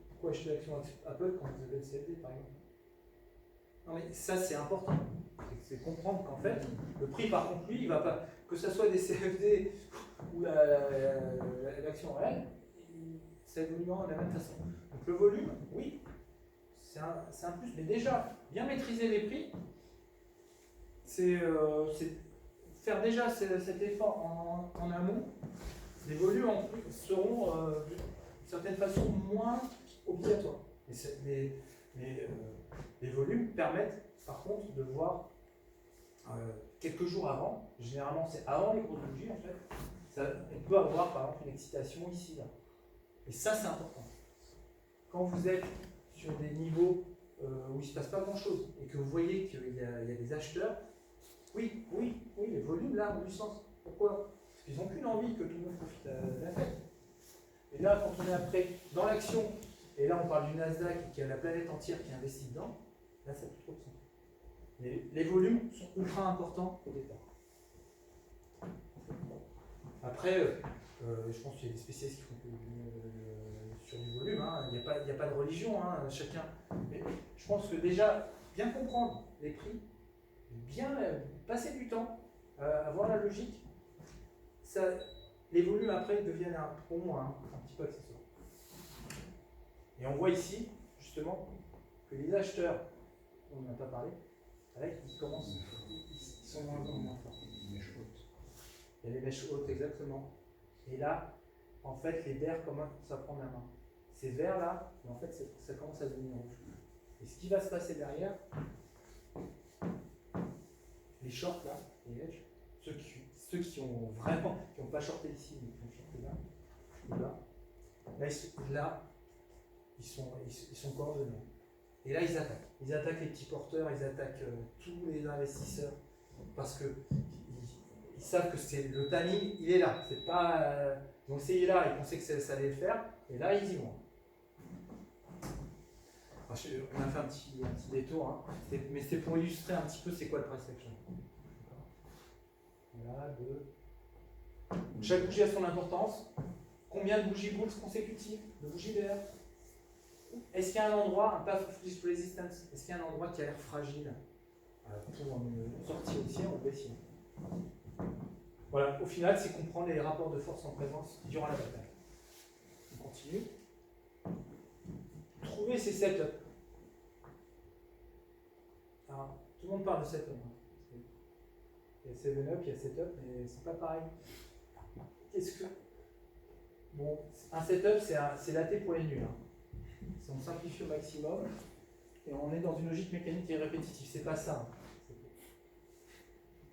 Pourquoi acheter l'action Apple quand vous avez le CFD par exemple? Non mais ça c'est important. C'est comprendre qu'en fait, le prix par contre, lui, il va pas. Que ce soit des CFD ou l'action réelle, ça évoluera de la même façon. Donc le volume, oui, c'est un plus. Mais déjà, bien maîtriser les prix, c'est faire déjà cet effort en amont. Les volumes en plus seront d'une certaine façon moins obligatoires. Mais les volumes permettent par contre de voir quelques jours avant, généralement c'est avant les grosses bougies en fait, on peut avoir par exemple une excitation ici, là. Et ça c'est important. Quand vous êtes sur des niveaux où il ne se passe pas grand chose et que vous voyez qu'il y a des acheteurs, oui, les volumes là ont du sens. Pourquoi? Parce qu'ils n'ont qu'une envie que tout le monde profite de la fête. Et là quand on est après dans l'action, et là on parle du Nasdaq qui a la planète entière qui investit dedans, là ça fait trop de sens. Les volumes sont ultra importants au départ. Après, je pense qu'il y a des spécialistes qui font sur du volume, hein. Il n'y a pas de religion, hein, chacun. Mais je pense que déjà, bien comprendre les prix, bien passer du temps à voir la logique, les volumes après deviennent pour moi un petit peu accessoire. Et on voit ici, justement, que les acheteurs, on n'en a pas parlé, ils commencent, ils sont moins forts. Il y a les mèches hautes, exactement. Et là, en fait, les verts commencent à prendre la main. Ces verts là, en fait, ça commence à devenir rouge. Et ce qui va se passer derrière, les shorts là, les hedges, ceux qui ont vraiment, qui n'ont pas shorté ici, mais qui ont shorté là, ils sont coordonnés. Et là, ils attaquent. Ils attaquent les petits porteurs, ils attaquent tous les investisseurs, parce que ils savent que c'est le timing, il est là. C'est pas, ils ont essayé là, ils pensaient que ça allait le faire, et là, ils y vont. Alors, on a fait un petit détour, hein. Mais c'est pour illustrer un petit peu c'est quoi le price action. Voilà, chaque bougie a son importance. Combien de bougies bulls consécutives, de bougies vertes? Est-ce qu'il y a un endroit, un path of least resistance, est-ce qu'il y a un endroit qui a l'air fragile pour une sortie haussière ou baissière? Voilà, au final, c'est comprendre les rapports de force en présence durant la bataille. On continue. Trouver ces setups. Alors, tout le monde parle de setup. Il y a 7-up, il y a setup, mais c'est pas pareil. Qu'est-ce que. Bon, un setup, c'est laté pour les nuls. Hein. On simplifie au maximum et on est dans une logique mécanique et répétitive. C'est pas ça.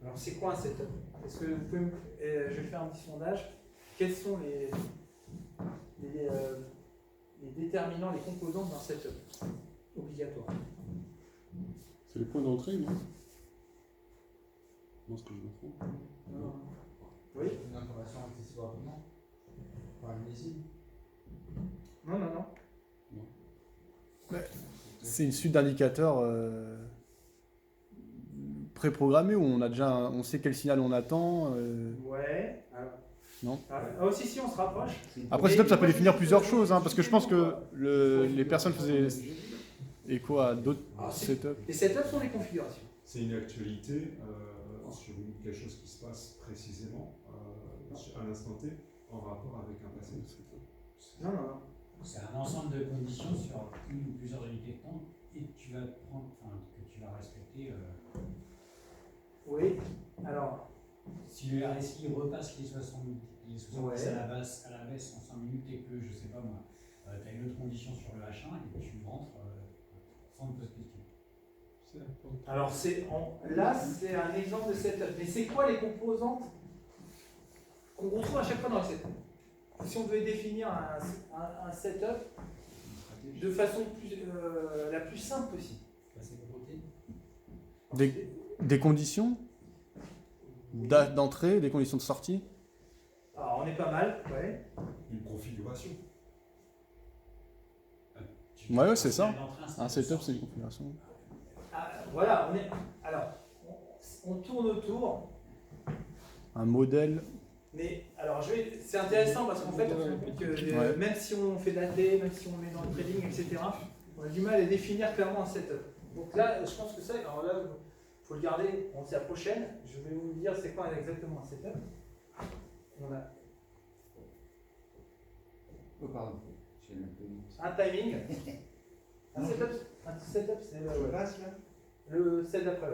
Alors, c'est quoi un setup? Est-ce que vous pouvez je vais faire un petit sondage. Quels sont les déterminants, les composants d'un setup obligatoire?
C'est les points d'entrée, non? Non, ce que je me trompe.
Non. Oui?
Une information accessible rapidement par amnésie.
Non.
C'est une suite d'indicateurs préprogrammés où on sait quel signal on attend.
Ouais.
Non.
Si, on se rapproche.
Après, setup, ça peut définir plusieurs choses, hein, parce que je pense que les personnes faisaient écho à d'autres setups.
Les setups sont les configurations.
C'est une actualité sur quelque chose qui se passe précisément à l'instant T en rapport avec un passé de setup.
Non.
C'est un ensemble de conditions sur une ou plusieurs unités de temps et que tu vas que tu vas respecter.
Oui. Alors.
Si le RSI repasse les 70
Ouais.
à la baisse en 5 minutes et que, je sais pas moi, tu as une autre condition sur le H1 et que tu rentres sans te poser de questions.
Alors là, c'est un exemple de setup. Mais c'est quoi les composantes qu'on retrouve à chaque fois dans le setup? Si on devait définir un setup de façon la plus simple possible.
Des conditions d'entrée, des conditions de sortie.
Alors on est pas mal, ouais.
Une configuration.
Ouais, c'est ça. Un setup, c'est une configuration.
Voilà, alors on tourne autour.
Un modèle.
Mais alors, c'est intéressant parce qu'en fait, on se rend compte que
Ouais.
même si on fait de la T, même si on met dans le trading, etc., on a du mal à définir clairement un setup. Donc là, je pense que ça, alors là, il faut le garder, on sait la prochaine. Je vais vous dire c'est quoi exactement un setup. On a
Oh, pardon. J'ai un peu mis.
un timing. Un setup, c'est
Je passe là?
le celle d'après.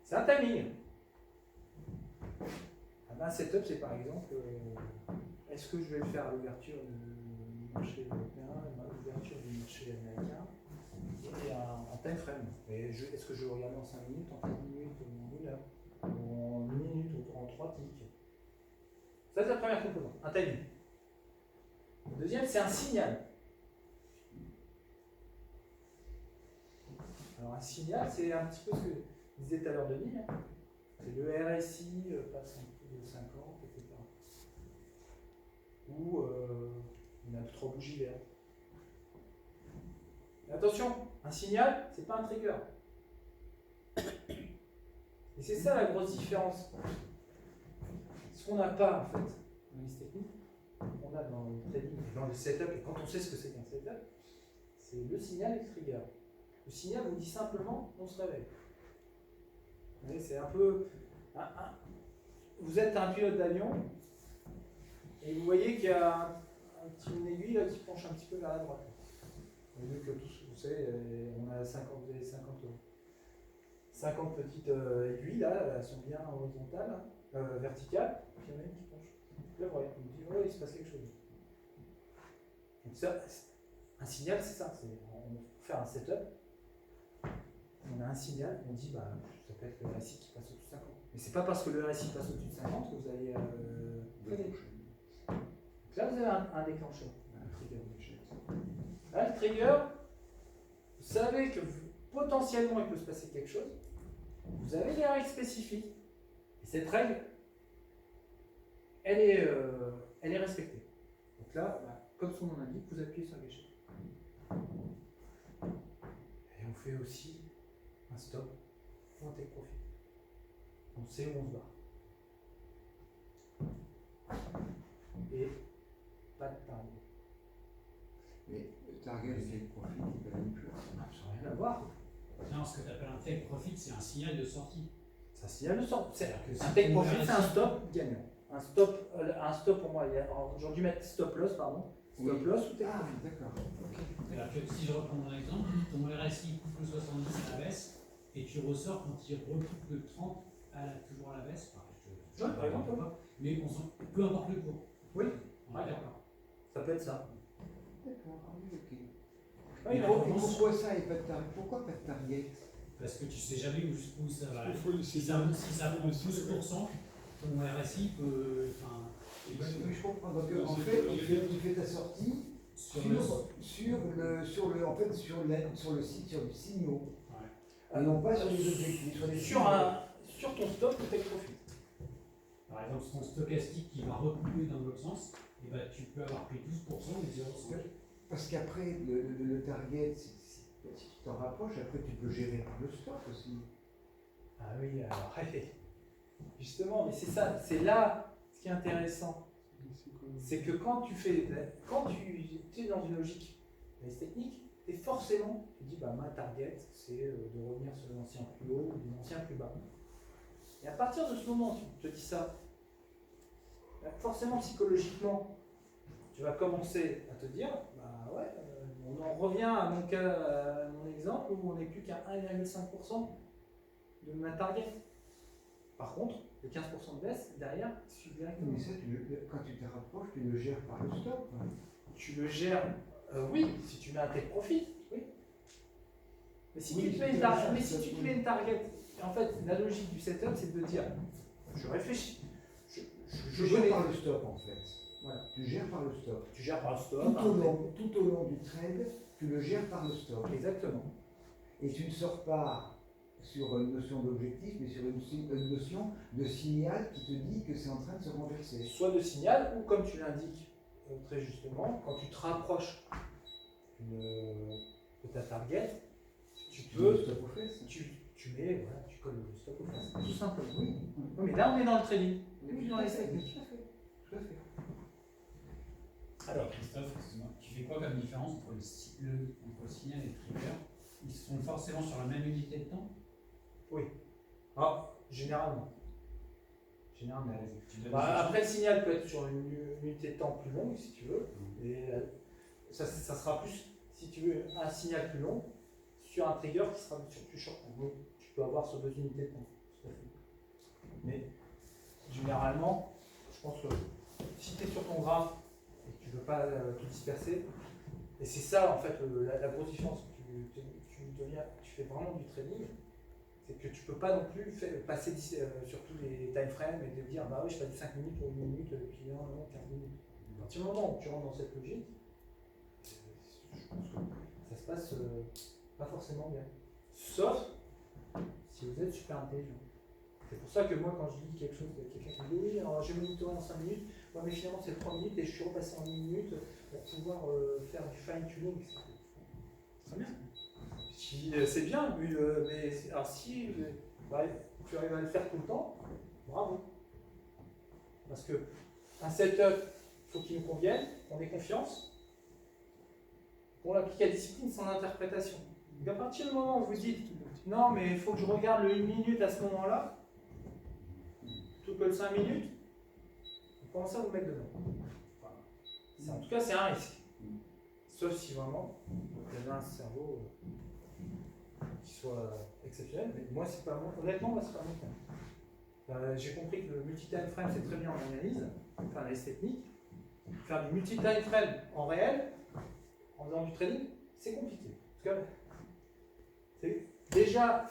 C'est un timing. Un setup, c'est par exemple, est-ce que je vais le faire à l'ouverture du marché européen, à l'ouverture du marché américain, et en time frame. Et est-ce que je vais regarder en 5 minutes, en 4 minutes, en 1 heure, ou en 1 minute, ou en 3 ticks. Ça, c'est la première composante, un timing. Le deuxième, c'est un signal. Alors, un signal, c'est un petit peu ce que disait tout à l'heure Denis. Hein. C'est le RSI passe en dessous de 50, etc. Ou on a 3 bougies vertes. Mais attention, un signal, c'est pas un trigger. Et c'est ça la grosse différence. Ce qu'on n'a pas en fait dans les techniques, qu'on a dans le trading, dans le setup, et quand on sait ce que c'est qu'un setup, c'est le signal et le trigger. Le signal vous dit simplement on se réveille. Vous voyez, c'est un peu. Vous êtes un pilote d'avion et vous voyez qu'il y a une aiguille là, qui penche un petit peu vers la droite. Au lieu que tous, vous savez, on a 50 petites aiguilles là, elles sont bien horizontales, verticales, puis il y en a une qui penche. Là, vous voyez, on dit ouais, il se passe quelque chose. Donc ça, un signal, c'est ça. On peut faire un setup. On a un signal, on dit bah ça peut être le RSI qui passe au-dessus de 50. Mais c'est pas parce que le RSI passe au-dessus de 50 que vous allez freiner. Donc là vous avez un déclencheur, un trigger. Là le trigger, vous savez que potentiellement il peut se passer quelque chose. Vous avez des règles spécifiques. Et cette règle, elle est respectée. Donc là, bah, comme son nom l'indique, vous appuyez sur l'échelle. Et on fait aussi un stop pour un take profit. On sait où on se bat. Et pas de target.
Mais le target et le profit, c'est pas la même chose.
Ça n'a rien à voir.
Non, ce que tu appelles un take profit, c'est un signal de sortie.
C'est un signal de sortie.
C'est-à-dire que
Un
si
take
ton
profit,
RSI
c'est un stop gagnant. Un stop pour moi, j'aurais dû mettre stop loss, pardon. Stop
Oui.
loss ou take
Ah,
profit.
d'accord. Ok.
C'est-à-dire que si je reprends mon exemple, ton RSI coupe le 70 à la baisse et tu ressors quand il recoupe le 30 toujours à la baisse. Enfin, je
Ouais, par exemple.
pas, mais peu importe le cours.
Oui,
On est d'accord.
ça peut être ça.
D'accord, ah oui, ok.
Ouais,
Et pourquoi ça et pas de target? Pourquoi pas de target?
Parce que tu sais jamais où ça va.
Il faut le
Si ça prend 12%, ton RSI peut. Enfin,
Oui, je comprends. Donc en fait, il fait ta sortie sur le site, sur du signaux.
Ouais.
Et non pas sur les objectifs, sur les
Sur ton stop ou take profit.
Par exemple, ton stochastique qui va recouper dans l'autre sens, et ben, tu peux avoir pris 12% et 0,5.
Parce qu'après, le target, si tu t'en rapproches, après tu peux gérer par le stop aussi.
Ah oui, alors, justement, mais c'est ça, c'est là ce qui est intéressant. C'est que quand tu es dans une logique technique, et forcément, tu dis, bah, ma target, c'est de revenir sur l'ancien plus haut ou des anciens plus bas. Et à partir de ce moment où tu te dis ça, bah, forcément, psychologiquement, tu vas commencer à te dire, bah ouais, on en revient à mon cas, à mon exemple, où on n'est plus qu'à 1,5% de ma target. Par contre, le 15% de baisse, derrière, suit directement.
Mais ça, quand tu te rapproches, tu le gères par le stop.
Tu le gères, oui, si tu mets un take profit, oui. Mais si tu te mets une target, en fait, la logique du setup, c'est de dire, je réfléchis,
Tu gères par le stop en fait.
Voilà.
Tu gères par le stop.
Tu gères par le stop.
Tout au long du trade, tu le gères par le stop.
Exactement.
Et tu ne sors pas sur une notion d'objectif, mais sur une notion de signal qui te dit que c'est en train de se renverser.
Soit de signal, ou comme tu l'indiques très justement, quand tu te rapproches de ta target, tu tu mets, voilà, tu colles le stop au face. Tout simplement. Oui. Oui, mais là, on est dans le trading. On n'est plus dans les techniques. Tout à fait.
Alors, Christophe, excuse-moi, tu fais quoi comme différence entre le signal et le trigger? Ils sont forcément sur la même unité de temps?
Ah, généralement. Généralement.
Tu donnes
Bah,
des
après, le signal peut être sur une unité de temps plus longue, si tu veux. Et ça sera plus, si tu veux, un signal plus long sur un trigger qui sera sur plus short. Donc, tu peux avoir sur 2 unités de temps. Tout à fait. Mais généralement, je pense que si tu es sur ton graphe et que tu ne veux pas tout disperser, et c'est ça en fait la grosse différence, tu fais vraiment du trading, c'est que tu ne peux pas non plus passer sur tous les time frames et te dire bah oui je fais du 5 minutes ou 1 minute puis non, 15 minutes. À partir du moment où tu rentres dans cette logique, je pense que ça se passe pas forcément bien. Sauf si vous êtes super intelligent. C'est pour ça que moi quand je dis quelque chose, quelqu'un qui me dit oui alors j'ai monitorer en 5 minutes, ouais, mais finalement c'est 3 minutes et je suis repassé en 1 minute pour pouvoir faire du fine tuning. C'est très bien. C'est bien, mais alors si tu arrives à le faire tout le temps, bravo. Parce que un setup, il faut qu'il nous convienne, qu'on ait confiance, pour l'appliquer à la discipline, son interprétation. Donc à partir du moment où vous dites non, mais il faut que je regarde le 1 minute à ce moment-là, plutôt que le 5 minutes, vous commencez à vous mettre dedans. Voilà. En tout cas, c'est un risque. Sauf si vraiment vous avez un cerveau qui soit exceptionnel, mais moi c'est pas moi, honnêtement moi c'est pas mon cas. J'ai compris que le multi-time frame c'est très bien en analyse, enfin analyse technique. Faire du multi-time frame en réel, en faisant du trading, c'est compliqué. Parce que c'est déjà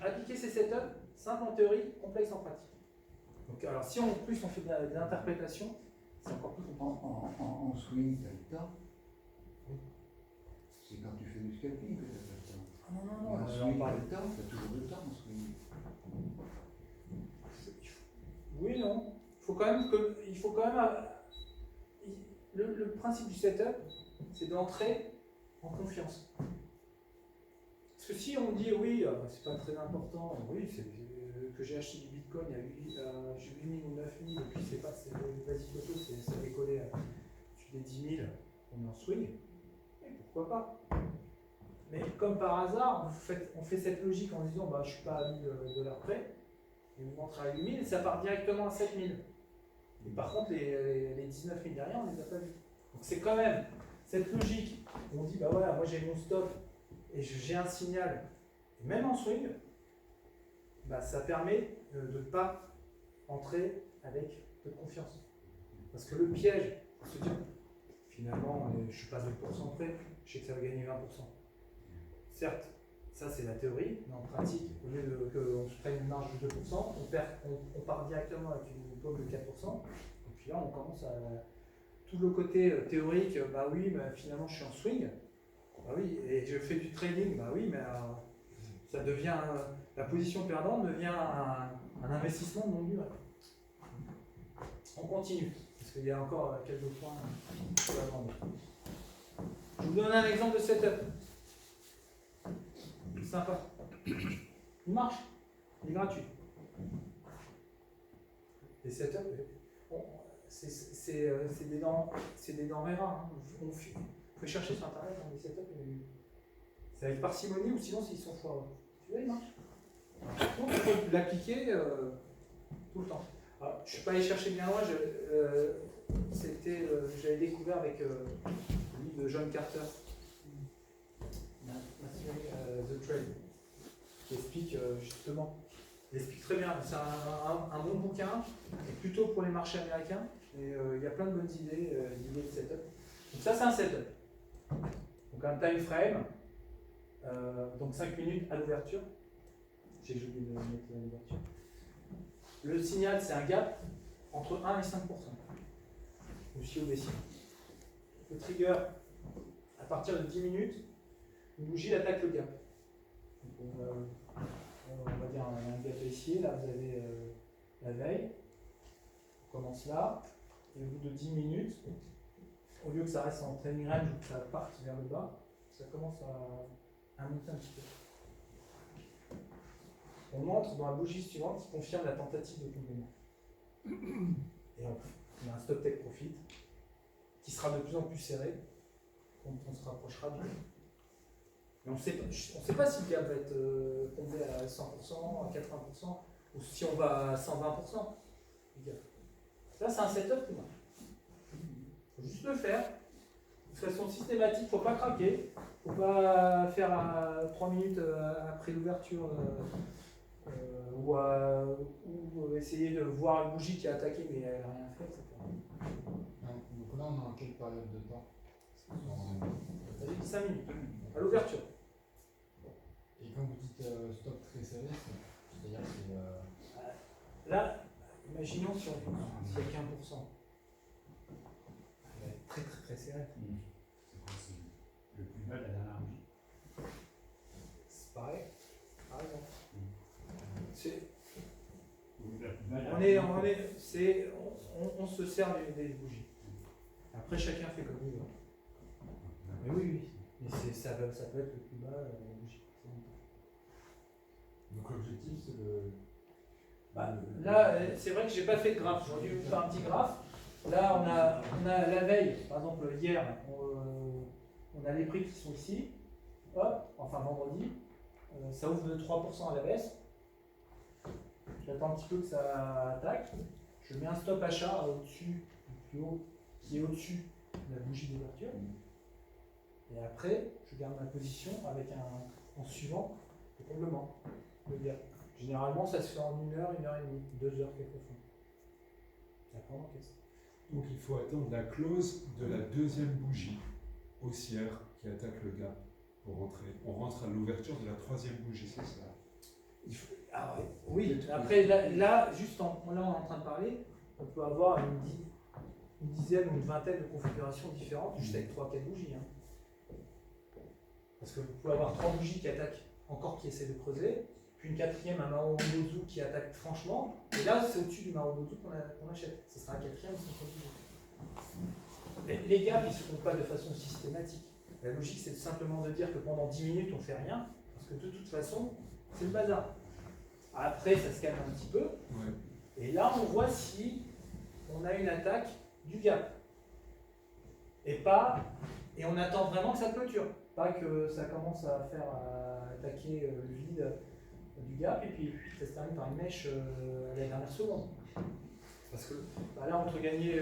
appliquer ces setups, simple en théorie, complexe en pratique. Donc, alors si en plus on fait de l'interprétation, c'est encore plus compliqué.
En swing, tu as le temps. C'est quand tu fais du scalping que tu as le temps.
Ah non,
En swing, tu as le temps, tu as toujours le temps en swing.
Oui, non. Il faut quand même. Le principe du setup, c'est d'entrer en confiance. Parce que si on dit oui, c'est pas très important, oui, c'est que j'ai acheté du bitcoin j'ai 8 000 ou 9 000, et puis c'est pas, c'est vas-y photo, ça a décollé au-dessus des 10 000, on est en swing, et pourquoi pas. Mais comme par hasard, on fait cette logique en disant bah, je suis pas à 1000 $ près, et vous rentrez à 8 000 et ça part directement à 7 000. Et par contre, les 19 000 derrière, on ne les a pas vus. Donc c'est quand même cette logique où on dit bah voilà, moi j'ai mon stop et j'ai un signal, et même en swing, bah, ça permet de ne pas entrer avec peu de confiance. Parce que le piège, c'est de se dire finalement, je ne suis pas 2% près, je sais que ça va gagner 20%. Certes, ça c'est la théorie, mais en pratique, au lieu qu'on se prenne une marge de 2%, on part directement avec une pomme de 4%, et puis là on commence à. Tout le côté théorique, bah oui, bah, finalement je suis en swing, bah oui, et je fais du trading, bah oui, mais ça devient. La position perdante devient un investissement de longue durée. On continue, parce qu'il y a encore quelques points à aborder. Je vous donne un exemple de setup. Sympa. Il marche. Il est gratuit. Les setups, c'est des denrées rares. Hein. On faut chercher sur internet des setups. C'est avec parcimonie ou sinon ils sont foireux. Tu vois, il marche. Donc il faut l'appliquer tout le temps. Alors, je ne suis pas allé chercher bien loin. J'avais découvert avec le livre de John Carter. The Trade, qui explique justement, il explique très bien, c'est un bon bouquin, et plutôt pour les marchés américains, et il y a plein de bonnes idées de setup. Donc ça c'est un setup, donc un time frame, donc 5 minutes à l'ouverture, j'ai oublié de mettre l'ouverture. Le signal c'est un gap entre 1 et 5%, aussi au baissier. Le trigger, à partir de 10 minutes, une bougie attaque le gap. Donc on va dire un gap baissier, là vous avez la veille, on commence là, et au bout de 10 minutes, au lieu que ça reste en trailing range ou que ça parte vers le bas, ça commence à monter un petit peu. on entre dans la bougie suivante qui confirme la tentative de complément. Et on a un stop take profit qui sera de plus en plus serré quand on se rapprochera du gap. Mais on ne sait pas si le gap va être tombé à 100%, à 80%, ou si on va à 120% du gap. Là, c'est un setup qui marche. Il faut juste le faire de façon systématique, il ne faut pas craquer, il ne faut pas faire à 3 minutes après l'ouverture ou essayer de voir une bougie qui a attaqué mais elle n'a rien fait, etc.
Donc là, on est en quelle période de temps?
Ça fait 5 minutes à l'ouverture.
Et quand vous dites stop très serré, c'est-à-dire que
Là, imaginons s'il y a 15%. Elle va être très très très serrée.
C'est le plus bas de la dernière bougie.
C'est pareil. Par exemple.
La plus bas de la
On se sert des bougies. Après, chacun fait comme il veut. Mais oui. Mais ça peut être le plus bas de la bougie.
Donc l'objectif, c'est
Là, c'est vrai que j'ai pas fait de graphe. J'aurais dû vous faire un petit graphe. Là, on a la veille, par exemple hier, on a les prix qui sont ici. Hop, enfin vendredi. Ça ouvre de 3% à la baisse. J'attends un petit peu que ça attaque. Je mets un stop achat au-dessus du plus haut, qui est au-dessus de la bougie d'ouverture. Et après, je garde ma position avec en suivant le comblement. Généralement, ça se fait en 1 heure, 1 heure et demie, 2 heures quelquefois. Ça prend en caisse.
Donc il faut attendre la close de la deuxième bougie haussière qui attaque le gap pour rentrer. On rentre à l'ouverture de la troisième bougie, c'est ça?
Ah ouais. Oui, après là juste on est en train de parler, on peut avoir une dizaine ou une vingtaine de configurations différentes, juste avec 3-4 bougies. Hein. Parce que vous pouvez avoir 3 bougies qui attaquent encore, qui essaient de creuser, puis une quatrième, un Marubozu qui attaque franchement, et là c'est au-dessus du Marubozu qu'on achète. Ce sera un quatrième ou cinquième. Les gaps, ils ne se font pas de façon systématique. La logique, c'est simplement de dire que pendant 10 minutes, on ne fait rien, parce que de toute façon, c'est le bazar. Après, ça se calme un petit peu,
Ouais.
et là, on voit si on a une attaque du gap. Et on attend vraiment que ça clôture. Pas que ça commence à attaquer le vide du gap, et puis ça se termine par une mèche à la dernière seconde. Parce que là, entre gagner,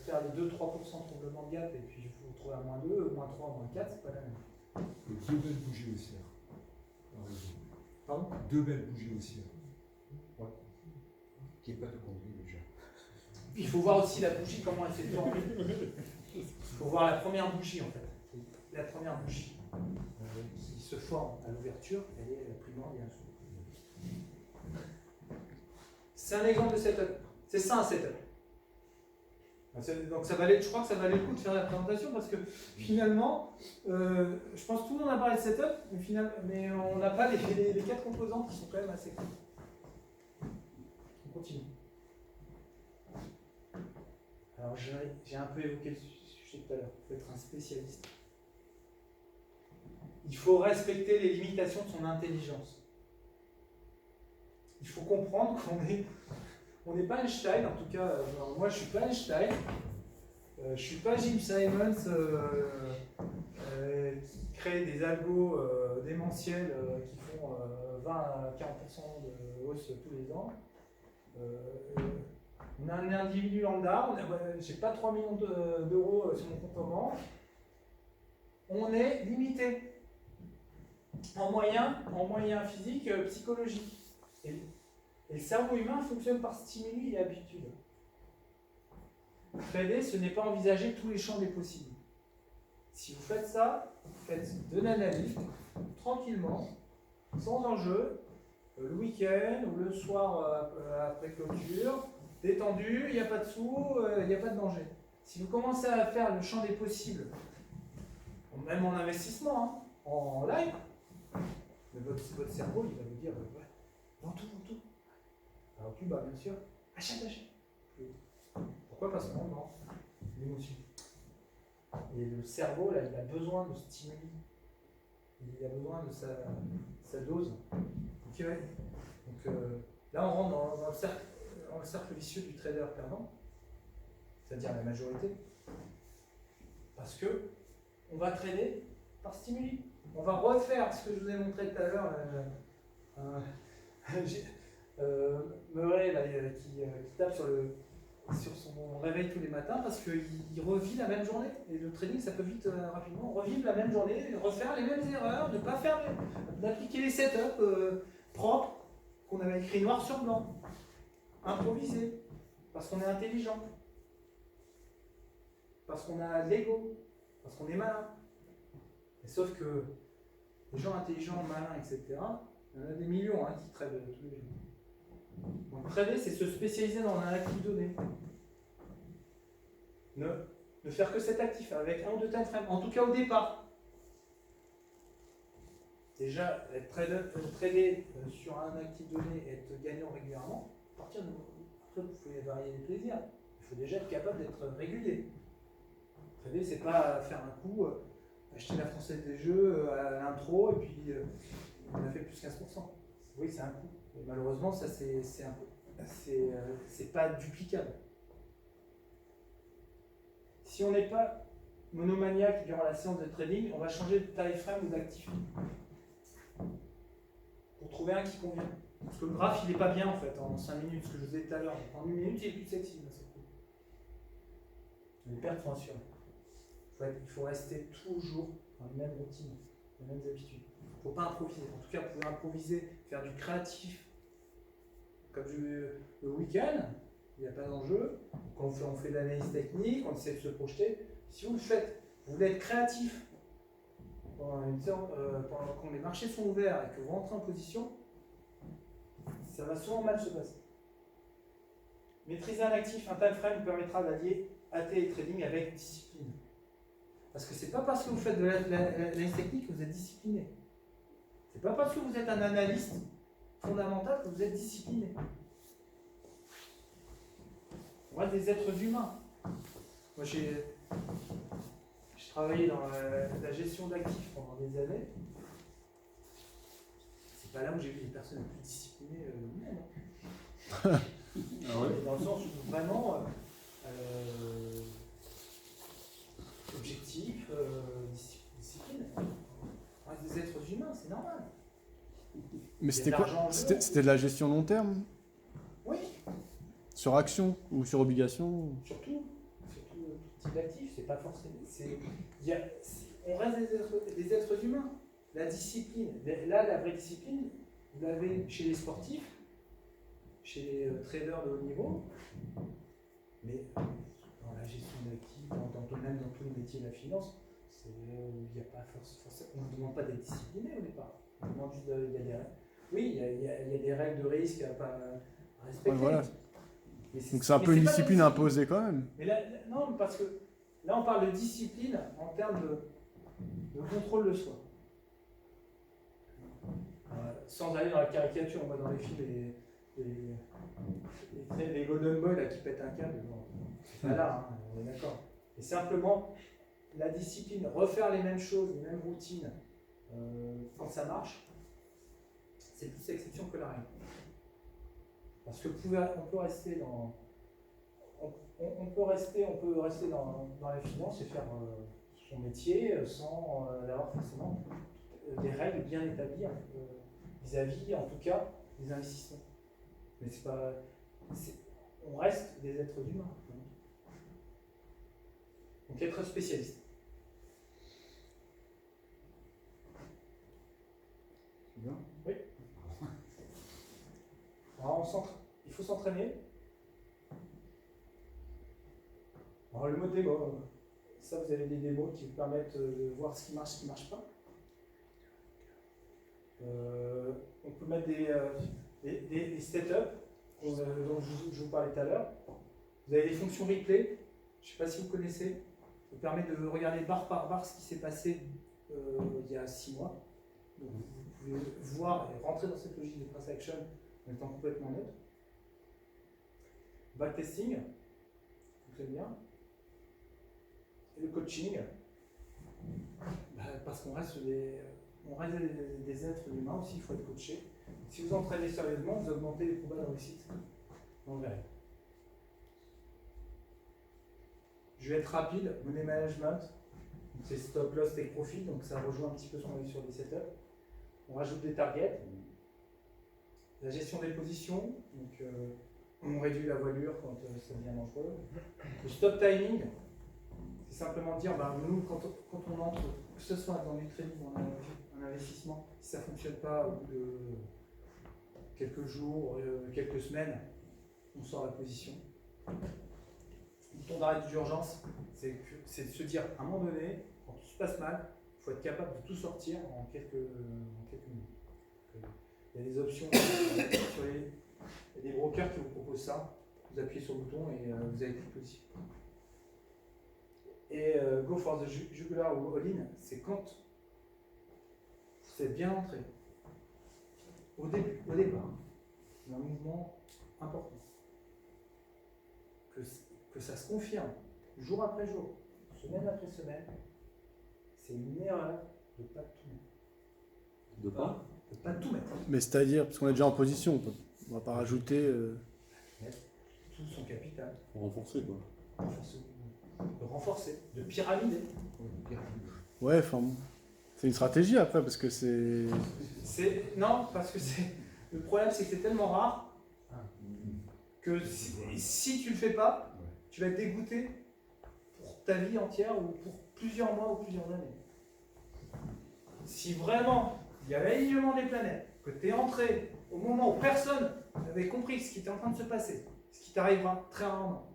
faire les 2-3% de tremblement de gap, et puis vous retrouver à -2, -3, -4, c'est pas la même.
Donc 2 belles bougies haussières. Par exemple.
Pardon?
2 belles bougies haussières.
Qui n'est pas tout compris déjà.
Il faut voir aussi la bougie, comment elle s'est formée. Il faut voir la première bougie, en fait. La première bougie qui se forme à l'ouverture, elle est primordiale. C'est un exemple de setup. C'est ça un setup. Donc je crois que ça valait le coup de faire la présentation parce que finalement, je pense que tout le monde a parlé de setup, mais on n'a pas les 4 composantes qui sont quand même assez cool. On continue. Alors j'ai un peu évoqué le sujet tout à l'heure. Il faut être un spécialiste. Il faut respecter les limitations de son intelligence. Il faut comprendre on n'est pas Einstein, en tout cas, moi je suis pas Einstein, je suis pas Jim Simons qui crée des algos démentiels qui font 20 à 40% de hausse tous les ans. On a un individu lambda, j'ai pas 3 millions d'euros sur mon compte en banque. On est limité en moyens physiques, psychologiques. Et le cerveau humain fonctionne par stimuli et habitude. Trader, ce n'est pas envisager tous les champs des possibles. Si vous faites ça, vous faites de l'analyse, tranquillement, sans enjeu, le week-end ou le soir après clôture, détendu, il n'y a pas de sous, il n'y a pas de danger. Si vous commencez à faire le champ des possibles, même en investissement, hein, en live, votre cerveau il va vous dire ouais, vends tout. Alors plus bas, bien sûr, achète. Pourquoi? Parce qu'on vend l'émotion. Et le cerveau, là, il a besoin de stimuli. Il a besoin de sa dose. Donc, Donc là, on rentre dans le cercle vicieux du trader perdant, c'est-à-dire la majorité. Parce que on va trader par stimuli. On va refaire ce que je vous ai montré tout à l'heure. Murray là, qui tape sur son réveil tous les matins parce qu'il revit la même journée. Et le trading, ça peut vite rapidement revivre la même journée, refaire les mêmes erreurs, d'appliquer les setups propres qu'on avait écrit noir sur blanc, improviser, parce qu'on est intelligent, parce qu'on a de l'ego, parce qu'on est malin. Et sauf que les gens intelligents, malins, etc., il y en a des millions qui tradent tous les jours. Donc trader, c'est se spécialiser dans un actif donné. Ne faire que cet actif avec un ou deux time frames, en tout cas au départ. Déjà, trader sur un actif donné et être gagnant régulièrement, à partir de après, vous pouvez varier les plaisirs. Il faut déjà être capable d'être régulier. Trader, c'est pas faire un coup, acheter la Française des Jeux à l'intro et puis on a fait plus 15%. Oui, c'est un coup. Et malheureusement, ça c'est pas duplicable. Si on n'est pas monomaniaque durant la séance de trading, on va changer de time frame ou d'actif pour trouver un qui convient. Parce que le graphe, il n'est pas bien en fait en 5 minutes, ce que je vous ai dit tout à l'heure. En 1 minute, il est plus sexy. Les pertes sont assurées. Il faut rester toujours dans les mêmes routines, les mêmes habitudes. Il ne faut pas improviser. En tout cas, vous pouvez improviser, faire du créatif. Comme le week-end, il n'y a pas d'enjeu. Quand on fait de l'analyse technique, on essaie de se projeter. Si vous le faites, vous voulez être créatif pendant quand les marchés sont ouverts et que vous rentrez en position, ça va souvent mal se passer. Maîtriser un actif, un time frame vous permettra d'allier AT et trading avec discipline. Parce que c'est pas parce que vous faites de l'analyse technique que vous êtes discipliné. C'est pas parce que vous êtes un analyste fondamental que vous êtes discipliné. On reste des êtres humains. Moi, j'ai travaillé dans la gestion d'actifs pendant des années. C'est pas là où j'ai vu les personnes les plus disciplinées du monde.
Ah ouais.
Dans le sens où vraiment objectif, discipline. On reste des êtres humains, c'est normal.
Mais c'était quoi? C'était de la gestion long terme?
Oui.
Sur action ou sur obligation?
Surtout tout type d'actif, c'est pas forcément. On reste des êtres humains. La discipline, là, la vraie discipline, vous l'avez chez les sportifs, chez les traders de haut niveau, mais dans la gestion d'actifs, même dans tous les métiers de la finance, il n'y a pas forcément. On ne demande pas d'être discipliné au départ. On demande juste il y a des règles. Oui, il y a des règles de risque à respecter.
Ouais, voilà. Donc c'est un peu une discipline imposée quand même.
Mais là, non, parce que là on parle de discipline en termes de contrôle de soi. Sans aller dans la caricature, on voit dans les films les Golden Boy là, qui pètent un câble. Bon, c'est pas là, on est d'accord. Et simplement, la discipline, refaire les mêmes choses, les mêmes routines, quand ça marche, c'est plus l'exception que la règle. Parce que on peut rester dans la finance et faire son métier sans avoir forcément des règles bien établies vis-à-vis, en tout cas, des investissements. Mais on reste des êtres humains. Donc être spécialiste.
C'est bien.
Oui. Alors, il faut s'entraîner. Alors le mode démo, ça vous avez des démos qui vous permettent de voir ce qui marche pas. On peut mettre des setups dont je vous parlais tout à l'heure. Vous avez des fonctions replay, je ne sais pas si vous connaissez, ça vous permet de regarder barre par barre ce qui s'est passé il y a 6 mois. Donc, vous pouvez voir et rentrer dans cette logique de price action en étant complètement neutre. Backtesting, très bien. Et le coaching, parce qu'on reste des êtres humains aussi, il faut être coaché. Si vous entraînez sérieusement, vous augmentez les probas de réussite. On le verra. Je vais être rapide. Money management, c'est stop loss, take profit, donc ça rejoint un petit peu ce qu'on a vu sur les setups. On rajoute des targets. La gestion des positions, donc on réduit la voilure quand ça devient dangereux. Le stop timing, c'est simplement dire, nous, quand on entre, que ce soit dans du trading ou un investissement, si ça ne fonctionne pas au bout de quelques jours, quelques semaines, on sort la position. Le temps d'arrêt d'urgence, c'est de se dire, à un moment donné, quand tout se passe mal, il faut être capable de tout sortir en quelques minutes. Il y a des options, il y a des brokers qui vous proposent ça. Vous appuyez sur le bouton et vous avez plus de position. Et go for the jugular ou all-in, c'est quand vous êtes bien entré. Au départ, il y a un mouvement important. Que ça se confirme jour après jour, semaine après semaine, c'est une erreur de ne pas tout mettre.
De pas
De pas tout mettre.
Mais c'est-à-dire, parce qu'on est déjà en position, on va pas rajouter.
Mettre tout son capital.
Pour renforcer quoi.
De renforcer, de pyramider.
Ouais, enfin, c'est une stratégie après, parce que c'est.
Non, parce que le problème, c'est que c'est tellement rare que si tu le fais pas, tu vas être dégoûté pour ta vie entière ou pour plusieurs mois ou plusieurs années. Si vraiment il y a l'alignement des planètes, que tu es entré au moment où personne n'avait compris ce qui était en train de se passer, ce qui t'arrivera très rarement,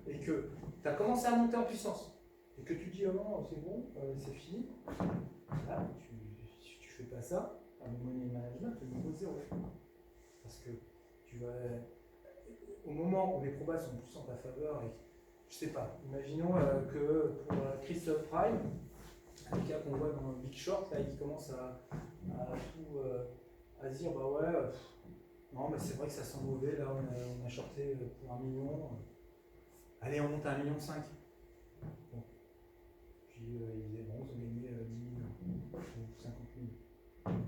et que tu as commencé à monter en puissance, et que tu dis oh non, c'est bon, c'est fini, là, si tu fais pas ça, à mon money management, tu niveau zéro. Parce que tu vas. Au moment où les probas sont plus en ta faveur, et je sais pas, imaginons que pour Christophe Prime, le cas qu'on voit dans Big Short, là, il commence à se dire bah ouais, non, mais c'est vrai que ça sent mauvais, là, on a shorté pour 1 million, allez, on monte à 1,5 million. Bon. Puis ils disaient bon, ils ont gagné 10 millions ou 50 000.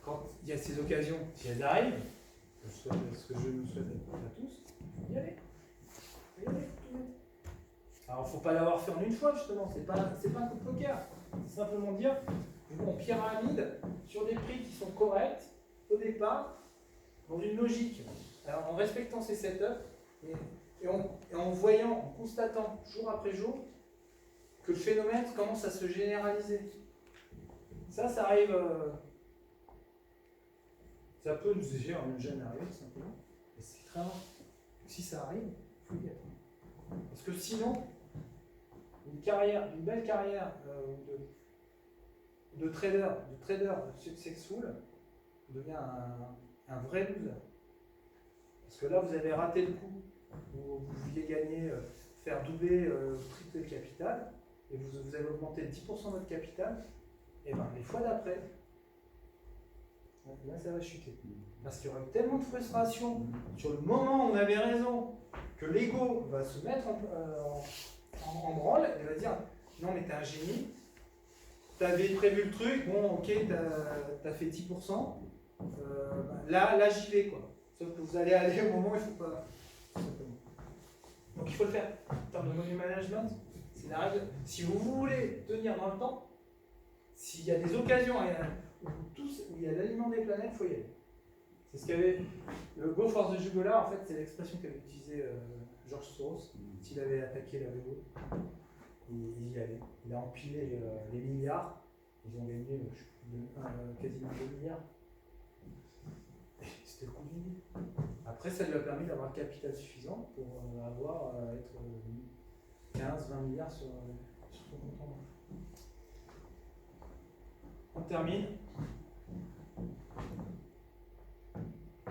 Quand il y a ces occasions, si elles arrivent, ce que je nous souhaite à tous, il faut y aller. Tout mettre. Alors, il ne faut pas l'avoir fait en une fois, justement, c'est pas un coup de poker. C'est simplement dire, on pyramide sur des prix qui sont corrects au départ, dans une logique. Alors, en respectant ces setups et en voyant, en constatant jour après jour que le phénomène commence à se généraliser. Ça arrive. Ça peut nous aider en une jeune arrivée, tout simplement. Et c'est très rare. Si ça arrive, il faut y être. Parce que sinon, une belle carrière de trader successful devient un vrai loser. Parce que là, vous avez raté le coup. Vous vouliez gagner, faire doubler, tripler le capital, et vous avez augmenté de 10% de votre capital, et bien les fois d'après, là ça va chuter. Parce qu'il y aura tellement de frustration sur le moment où on avait raison, que l'ego va se mettre en branle et va dire non mais t'es un génie, t'avais prévu le truc, bon ok t'as fait 10%, là j'y vais quoi. Sauf que vous allez aller au moment où il ne faut pas. Donc il faut le faire. En termes de money management, c'est la règle. Si vous voulez tenir dans le temps, s'il y a des occasions où il y a l'alignement des planètes, il faut y aller. C'est ce qu'avait le go for the jugular, en fait, c'est l'expression qu'avait utilisée George Soros. S'il avait attaqué la vélo, il y allait. Il a empilé les milliards. Ils ont gagné quasiment 2 milliards. C'était le coup du vie. Après, ça lui a permis d'avoir le capital suffisant pour être 15-20 milliards sur son compte en banque. On termine.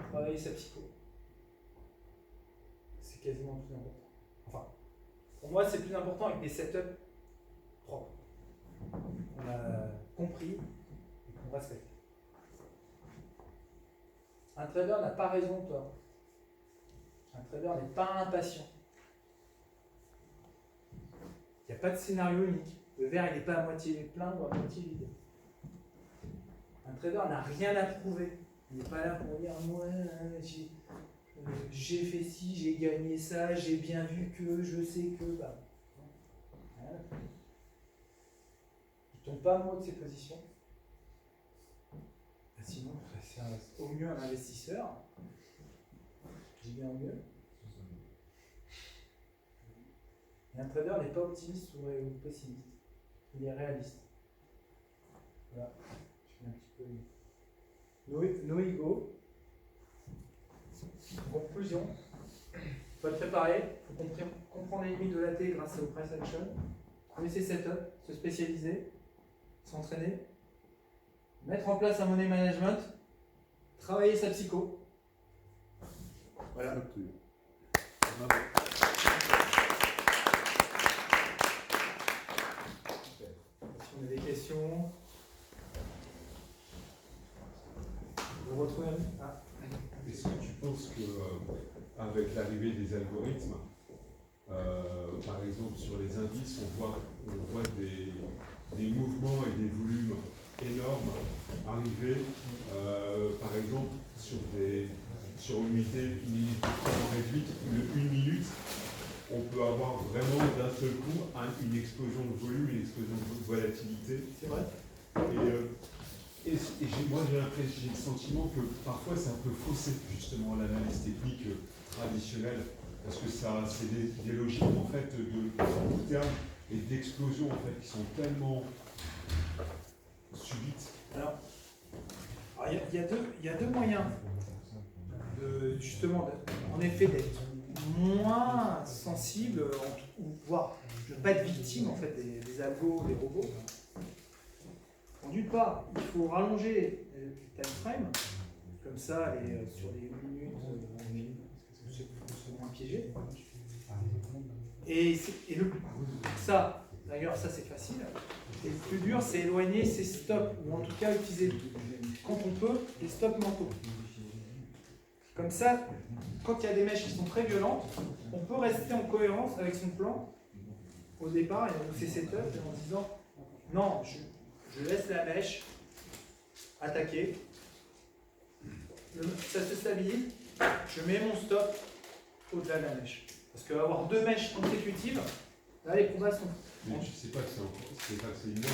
Travailler sa psycho. C'est quasiment plus important. Enfin, pour moi, c'est plus important avec des setups propres. On a compris et qu'on respecte. Un trader n'a pas raison de tort. Un trader n'est pas impatient. Il n'y a pas de scénario unique. Le verre, il n'est pas à moitié plein ou à moitié vide. Un trader n'a rien à prouver. Il n'est pas là pour dire moi j'ai fait ci, j'ai gagné ça, j'ai bien vu que, je sais que. Bah. Voilà. Il ne tombe pas amoureux de ses positions. Sinon, c'est au mieux un investisseur. Je dis bien au mieux. Et un trader n'est pas optimiste ou pessimiste. Il est réaliste. Voilà. Je fais un petit peu. No ego. Conclusion. Il faut être préparé. Il faut comprendre les limites de l'AT grâce au price action. Trouver ses setups, se spécialiser, s'entraîner, mettre en place un money management, travailler sa psycho. Voilà. Si on a des questions, vous retrouvez. Ah.
Est-ce que tu penses que avec l'arrivée des algorithmes, par exemple sur les indices, on voit des mouvements et des volumes énormes arriver, par exemple sur une unité extrêmement réduite, une minute, on peut avoir vraiment d'un seul coup une explosion de volume, une explosion de volatilité.
C'est vrai.
Moi j'ai le sentiment que parfois ça peut fausser justement l'analyse technique traditionnelle, parce que c'est des logiques en fait de terme et d'explosion en fait qui sont tellement subites.
Alors il y a deux moyens en effet d'être moins sensible, ou voire de ne pas être victime en fait des algos, des robots. D'une part, il faut rallonger le time frame, comme ça, et sur les minutes, c'est moins piégé. D'ailleurs, ça c'est facile. Et le plus dur, c'est éloigner ces stops, ou en tout cas utiliser, quand on peut, les stops mentaux. Comme ça, quand il y a des mèches qui sont très violentes, on peut rester en cohérence avec son plan au départ, et donc ses setups, en se disant non, je laisse la mèche attaquer, ça se stabilise, je mets mon stop au-delà de la mèche. Parce qu'avoir deux mèches consécutives, là les combats sont...
Mais tu sais pas que c'est une mèche.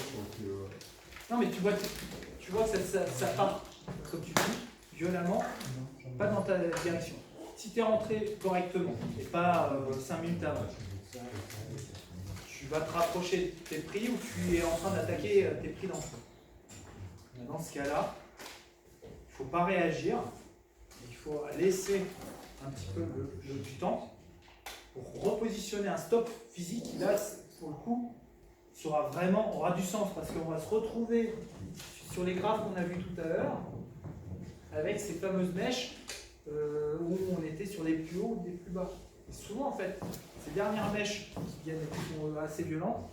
Non mais tu vois que ça part, comme tu dis, violemment, pas dans ta direction. Si tu es rentré correctement, et pas 5 minutes avant, tu vas te rapprocher de tes prix ou tu es en train d'attaquer tes prix d'entrée. Dans ce cas-là, il ne faut pas réagir, il faut laisser un petit peu du temps pour repositionner un stop physique qui là, pour le coup, aura du sens parce qu'on va se retrouver sur les graphes qu'on a vus tout à l'heure avec ces fameuses mèches où on était sur les plus hauts ou des plus bas. Et souvent, en fait, ces dernières mèches qui sont assez violentes,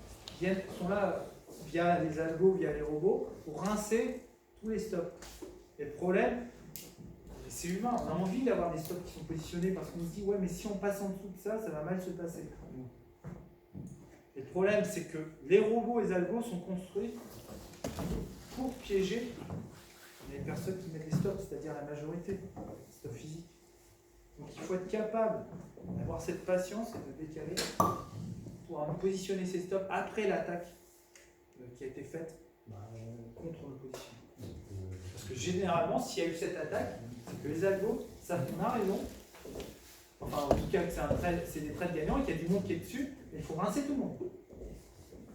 sont là via les algos, via les robots, pour rincer tous les stops. Et le problème, c'est humain, on a envie d'avoir des stops qui sont positionnés parce qu'on se dit ouais mais si on passe en dessous de ça, ça va mal se passer. Et le problème c'est que les robots et les algos sont construits pour piéger les personnes qui mettent les stops, c'est-à-dire la majorité, les stops physiques. Donc il faut être capable d'avoir cette patience et de décaler pour positionner ces stops après l'attaque qui a été faite contre l'opposition. Parce que généralement, s'il y a eu cette attaque, c'est que les algos savent qu'on a raison, enfin en tout cas que c'est des trades gagnants et qu'il y a du monde qui est dessus, mais il faut rincer tout le monde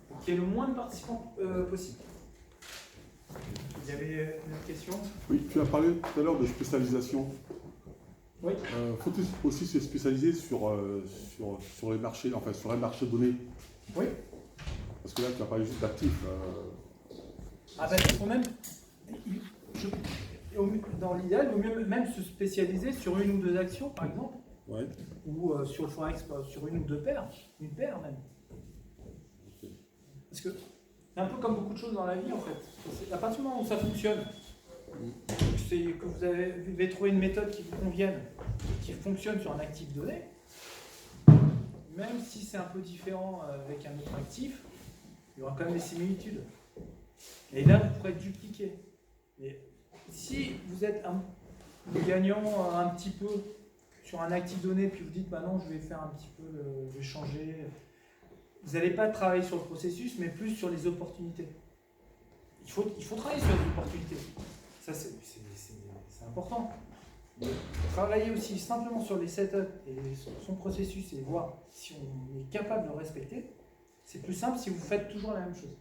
pour qu'il y ait le moins de participants possible. Il y avait une autre question?
Oui, tu as parlé tout à l'heure de spécialisation.
Oui.
Faut-il aussi se spécialiser sur les marchés, enfin sur un marché donné?
Oui.
Parce que là, tu as parlé juste d'actifs.
Ah ben, il faut même, dans l'idéal, il vaut mieux même se spécialiser sur une ou deux actions, par exemple,
Ouais.
ou sur le forex, sur une ou deux paires, une paire même. Parce que c'est un peu comme beaucoup de choses dans la vie, en fait. À partir du moment où ça fonctionne, c'est que vous avez trouvé une méthode qui vous convienne, qui fonctionne sur un actif donné, même si c'est un peu différent avec un autre actif, il y aura quand même des similitudes. Et là, vous pourrez dupliquer. Et si vous êtes gagnant un petit peu sur un actif donné, puis vous dites bah non, je vais faire un petit peu, je vais changer. Vous n'allez pas travailler sur le processus, mais plus sur les opportunités. Il faut travailler sur les opportunités. Ça, c'est important. Travailler aussi simplement sur les setups et sur son processus et voir si on est capable de le respecter, c'est plus simple si vous faites toujours la même chose.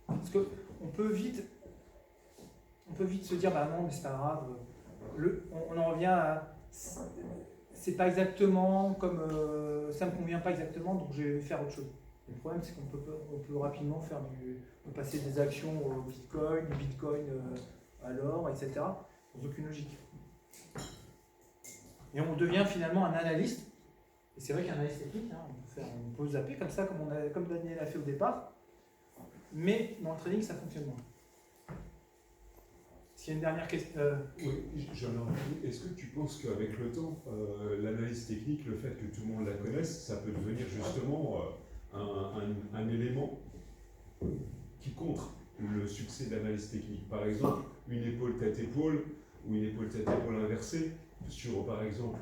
Parce qu'on peut vite se dire bah non, mais c'est pas grave. On en revient à c'est pas exactement comme ça me convient pas exactement, donc je vais faire autre chose. Le problème, c'est qu'on peut rapidement on peut passer des actions au Bitcoin, du Bitcoin à l'or, etc. sans aucune logique. Et on devient finalement un analyste. Et c'est vrai qu'un analyste technique, hein, on peut zapper comme ça, comme Daniel a fait au départ. Mais dans le trading, ça fonctionne moins. S'il y a une dernière question.
Oui, j'en ai envie. Est-ce que tu penses qu'avec le temps, l'analyse technique, le fait que tout le monde la connaisse, ça peut devenir justement un élément qui contre le succès de l'analyse technique? Par exemple, une épaule tête-épaule ou une épaule tête-épaule inversée sur, par exemple,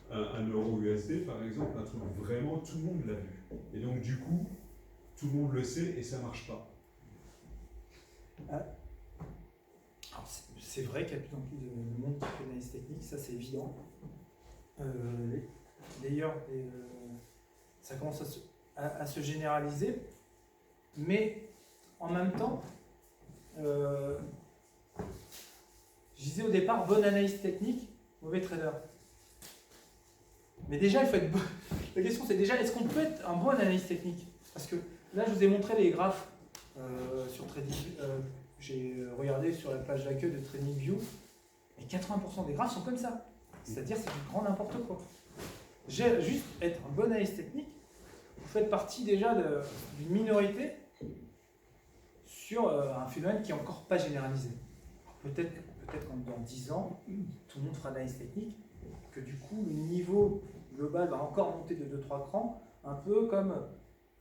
un euro USD, par exemple, un truc vraiment, tout le monde l'a vu. Et donc, du coup, tout le monde le sait et ça marche pas.
Alors, c'est vrai qu'il y a de plus en plus de monde qui fait l'analyse technique, ça c'est évident. D'ailleurs, ça commence à se généraliser, mais en même temps, je disais au départ, bonne analyse technique, mauvais trader. Mais déjà, il faut être bon. La question c'est déjà, est-ce qu'on peut être un bon analyste technique? Parce que là, je vous ai montré les graphes sur TradingView. J'ai regardé sur la page d'accueil de TradingView, et 80% des graphes sont comme ça. C'est-à-dire c'est du grand n'importe quoi. Juste être un bon analyste technique, vous faites partie déjà d'une minorité sur un phénomène qui n'est encore pas généralisé. Peut-être qu'en dans 10 ans, tout le monde fera l'analyse technique, que du coup le niveau global va encore monter de 2-3 crans, un peu comme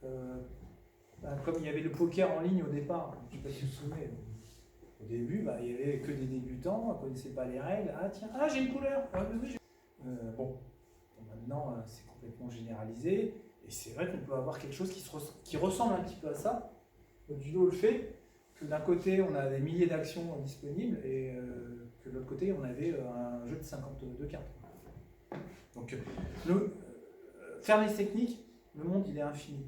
il y avait le poker en ligne au départ. Je ne sais pas si vous vous souvenez. Au début, il n'y avait que des débutants, on ne connaissait pas les règles. Ah tiens, j'ai une couleur. Oui, bon, maintenant c'est complètement généralisé. Et c'est vrai qu'on peut avoir quelque chose qui ressemble un petit peu à ça. Modulo le fait que d'un côté on a des milliers d'actions disponibles et que de l'autre côté on avait un jeu de 52 cartes. Donc faire les techniques, le monde il est infini.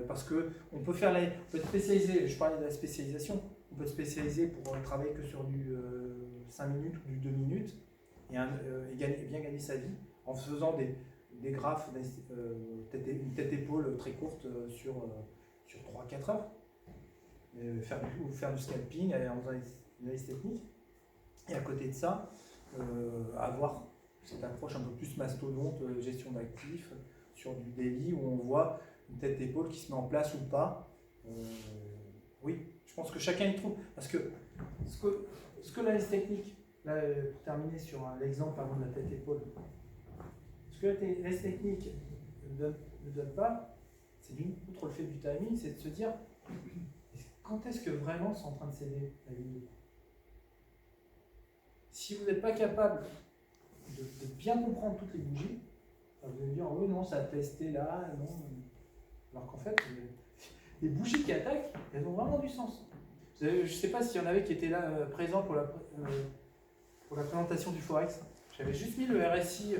Parce que on peut être spécialisé, je parlais de la spécialisation, on peut être spécialisé pour travailler que sur du 5 minutes ou du 2 minutes et bien gagner sa vie en faisant des graphes, une tête-épaule très courte sur 3-4 heures. Faire du scalping en faisant une analyse technique. Et à côté de ça, avoir cette approche un peu plus mastodonte, gestion d'actifs, sur du daily où on voit une tête d'épaule qui se met en place ou pas. Oui, je pense que chacun y trouve. Parce que ce que l'analyse technique, là, pour terminer sur l'exemple avant de la tête d'épaule, ce que l'analyse technique ne donne pas, c'est outre le fait du timing, c'est de se dire quand est-ce que vraiment c'est en train de céder la ligne? Si vous n'êtes pas capable de bien comprendre toutes les bougies, vous allez dire oui, non, ça a testé là, non. Alors qu'en fait, les bougies qui attaquent, elles ont vraiment du sens. Je ne sais pas s'il y en avait qui étaient là présents pour la présentation du Forex. J'avais juste mis le RSI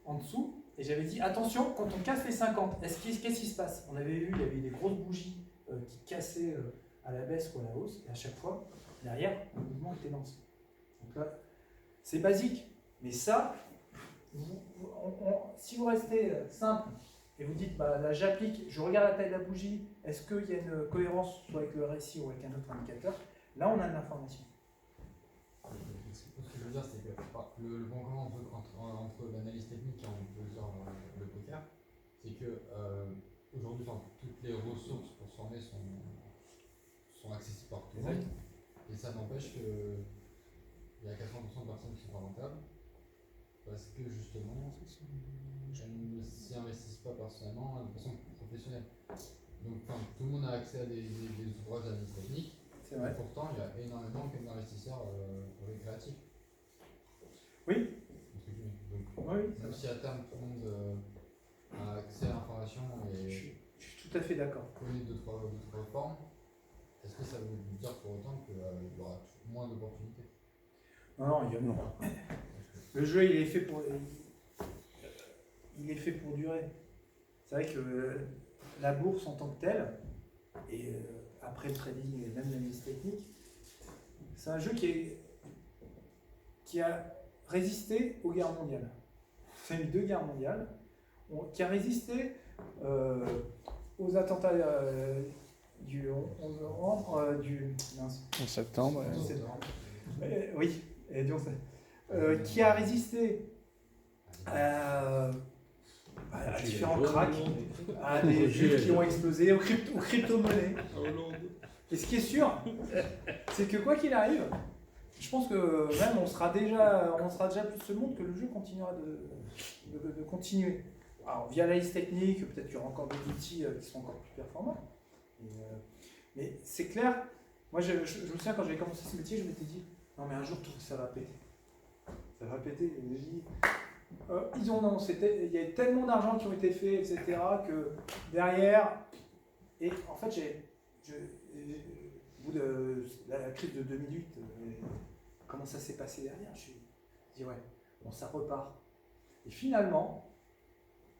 en dessous et j'avais dit attention, quand on casse les 50, qu'est-ce qui se passe? On avait vu, il y avait des grosses bougies qui cassaient à la baisse ou à la hausse, et à chaque fois, derrière, le mouvement était lancé. Donc là, c'est basique, mais ça, si vous restez simple et vous dites bah, là j'applique, je regarde la taille de la bougie, est-ce qu'il y a une cohérence soit avec le RSI ou avec un autre indicateur, là on a de l'information.
Ce que je veux dire, c'est que le bon point entre l'analyse technique et on peut dire le poker, c'est que aujourd'hui, toutes les ressources pour se former sont accessibles par tout le monde, et ça n'empêche que il y a 80% de personnes qui sont pas rentables parce que justement elles ne s'y investissent pas personnellement de façon professionnelle. Donc tout le monde a accès à des ouvrages d'analyse technique,
C'est vrai.
Et pourtant, il y a énormément d'investisseurs récréatifs.
Oui.
Donc,
Oui,
même si à terme tout le monde a accès à l'information et
je suis tout à fait d'accord.
connaît d'autres formes, est-ce que ça veut dire pour autant qu'il y aura moins d'opportunités?
Non, non. Le jeu, il est fait pour durer. C'est vrai que la bourse en tant que telle, et après le trading et même l'analyse technique, c'est un jeu qui a résisté aux guerres mondiales. Il y a eu 2 guerres mondiales, qui a résisté aux attentats du 11 novembre,
En septembre.
oui, et donc, qui a résisté à différents cracks, à des bulles qui ont explosé, aux crypto-monnaies. Et ce qui est sûr, c'est que quoi qu'il arrive, je pense que même on sera déjà plus ce monde que le jeu continuera de continuer. Alors via l'analyse technique, peut-être qu'il y aura encore des outils qui sont encore plus performants. Mais c'est clair, moi je me souviens quand j'avais commencé ce métier, je m'étais dit, non mais un jour tout ça va péter. Ça va péter. Et je dis, il y a tellement d'argent qui ont été faits, etc., que derrière, et en fait au bout de la crise de 2008, comment ça s'est passé derrière, je me suis dit ouais, bon ça repart. Et finalement,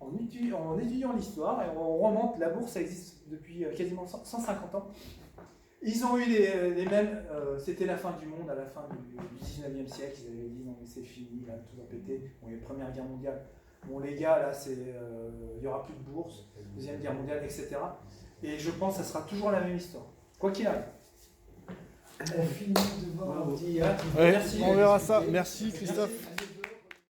en étudiant l'histoire, et on remonte, la bourse ça existe depuis quasiment 150 ans. Ils ont eu les mêmes, c'était la fin du monde à la fin du 19e siècle, ils avaient dit non mais c'est fini, là tout va péter, bon il y a la première guerre mondiale, bon les gars là il n'y aura plus de bourse, deuxième guerre mondiale, etc. Et je pense que ça sera toujours la même histoire, quoi qu'il arrive.
On finit de voir.
Ouais, on verra ça. Merci Christophe.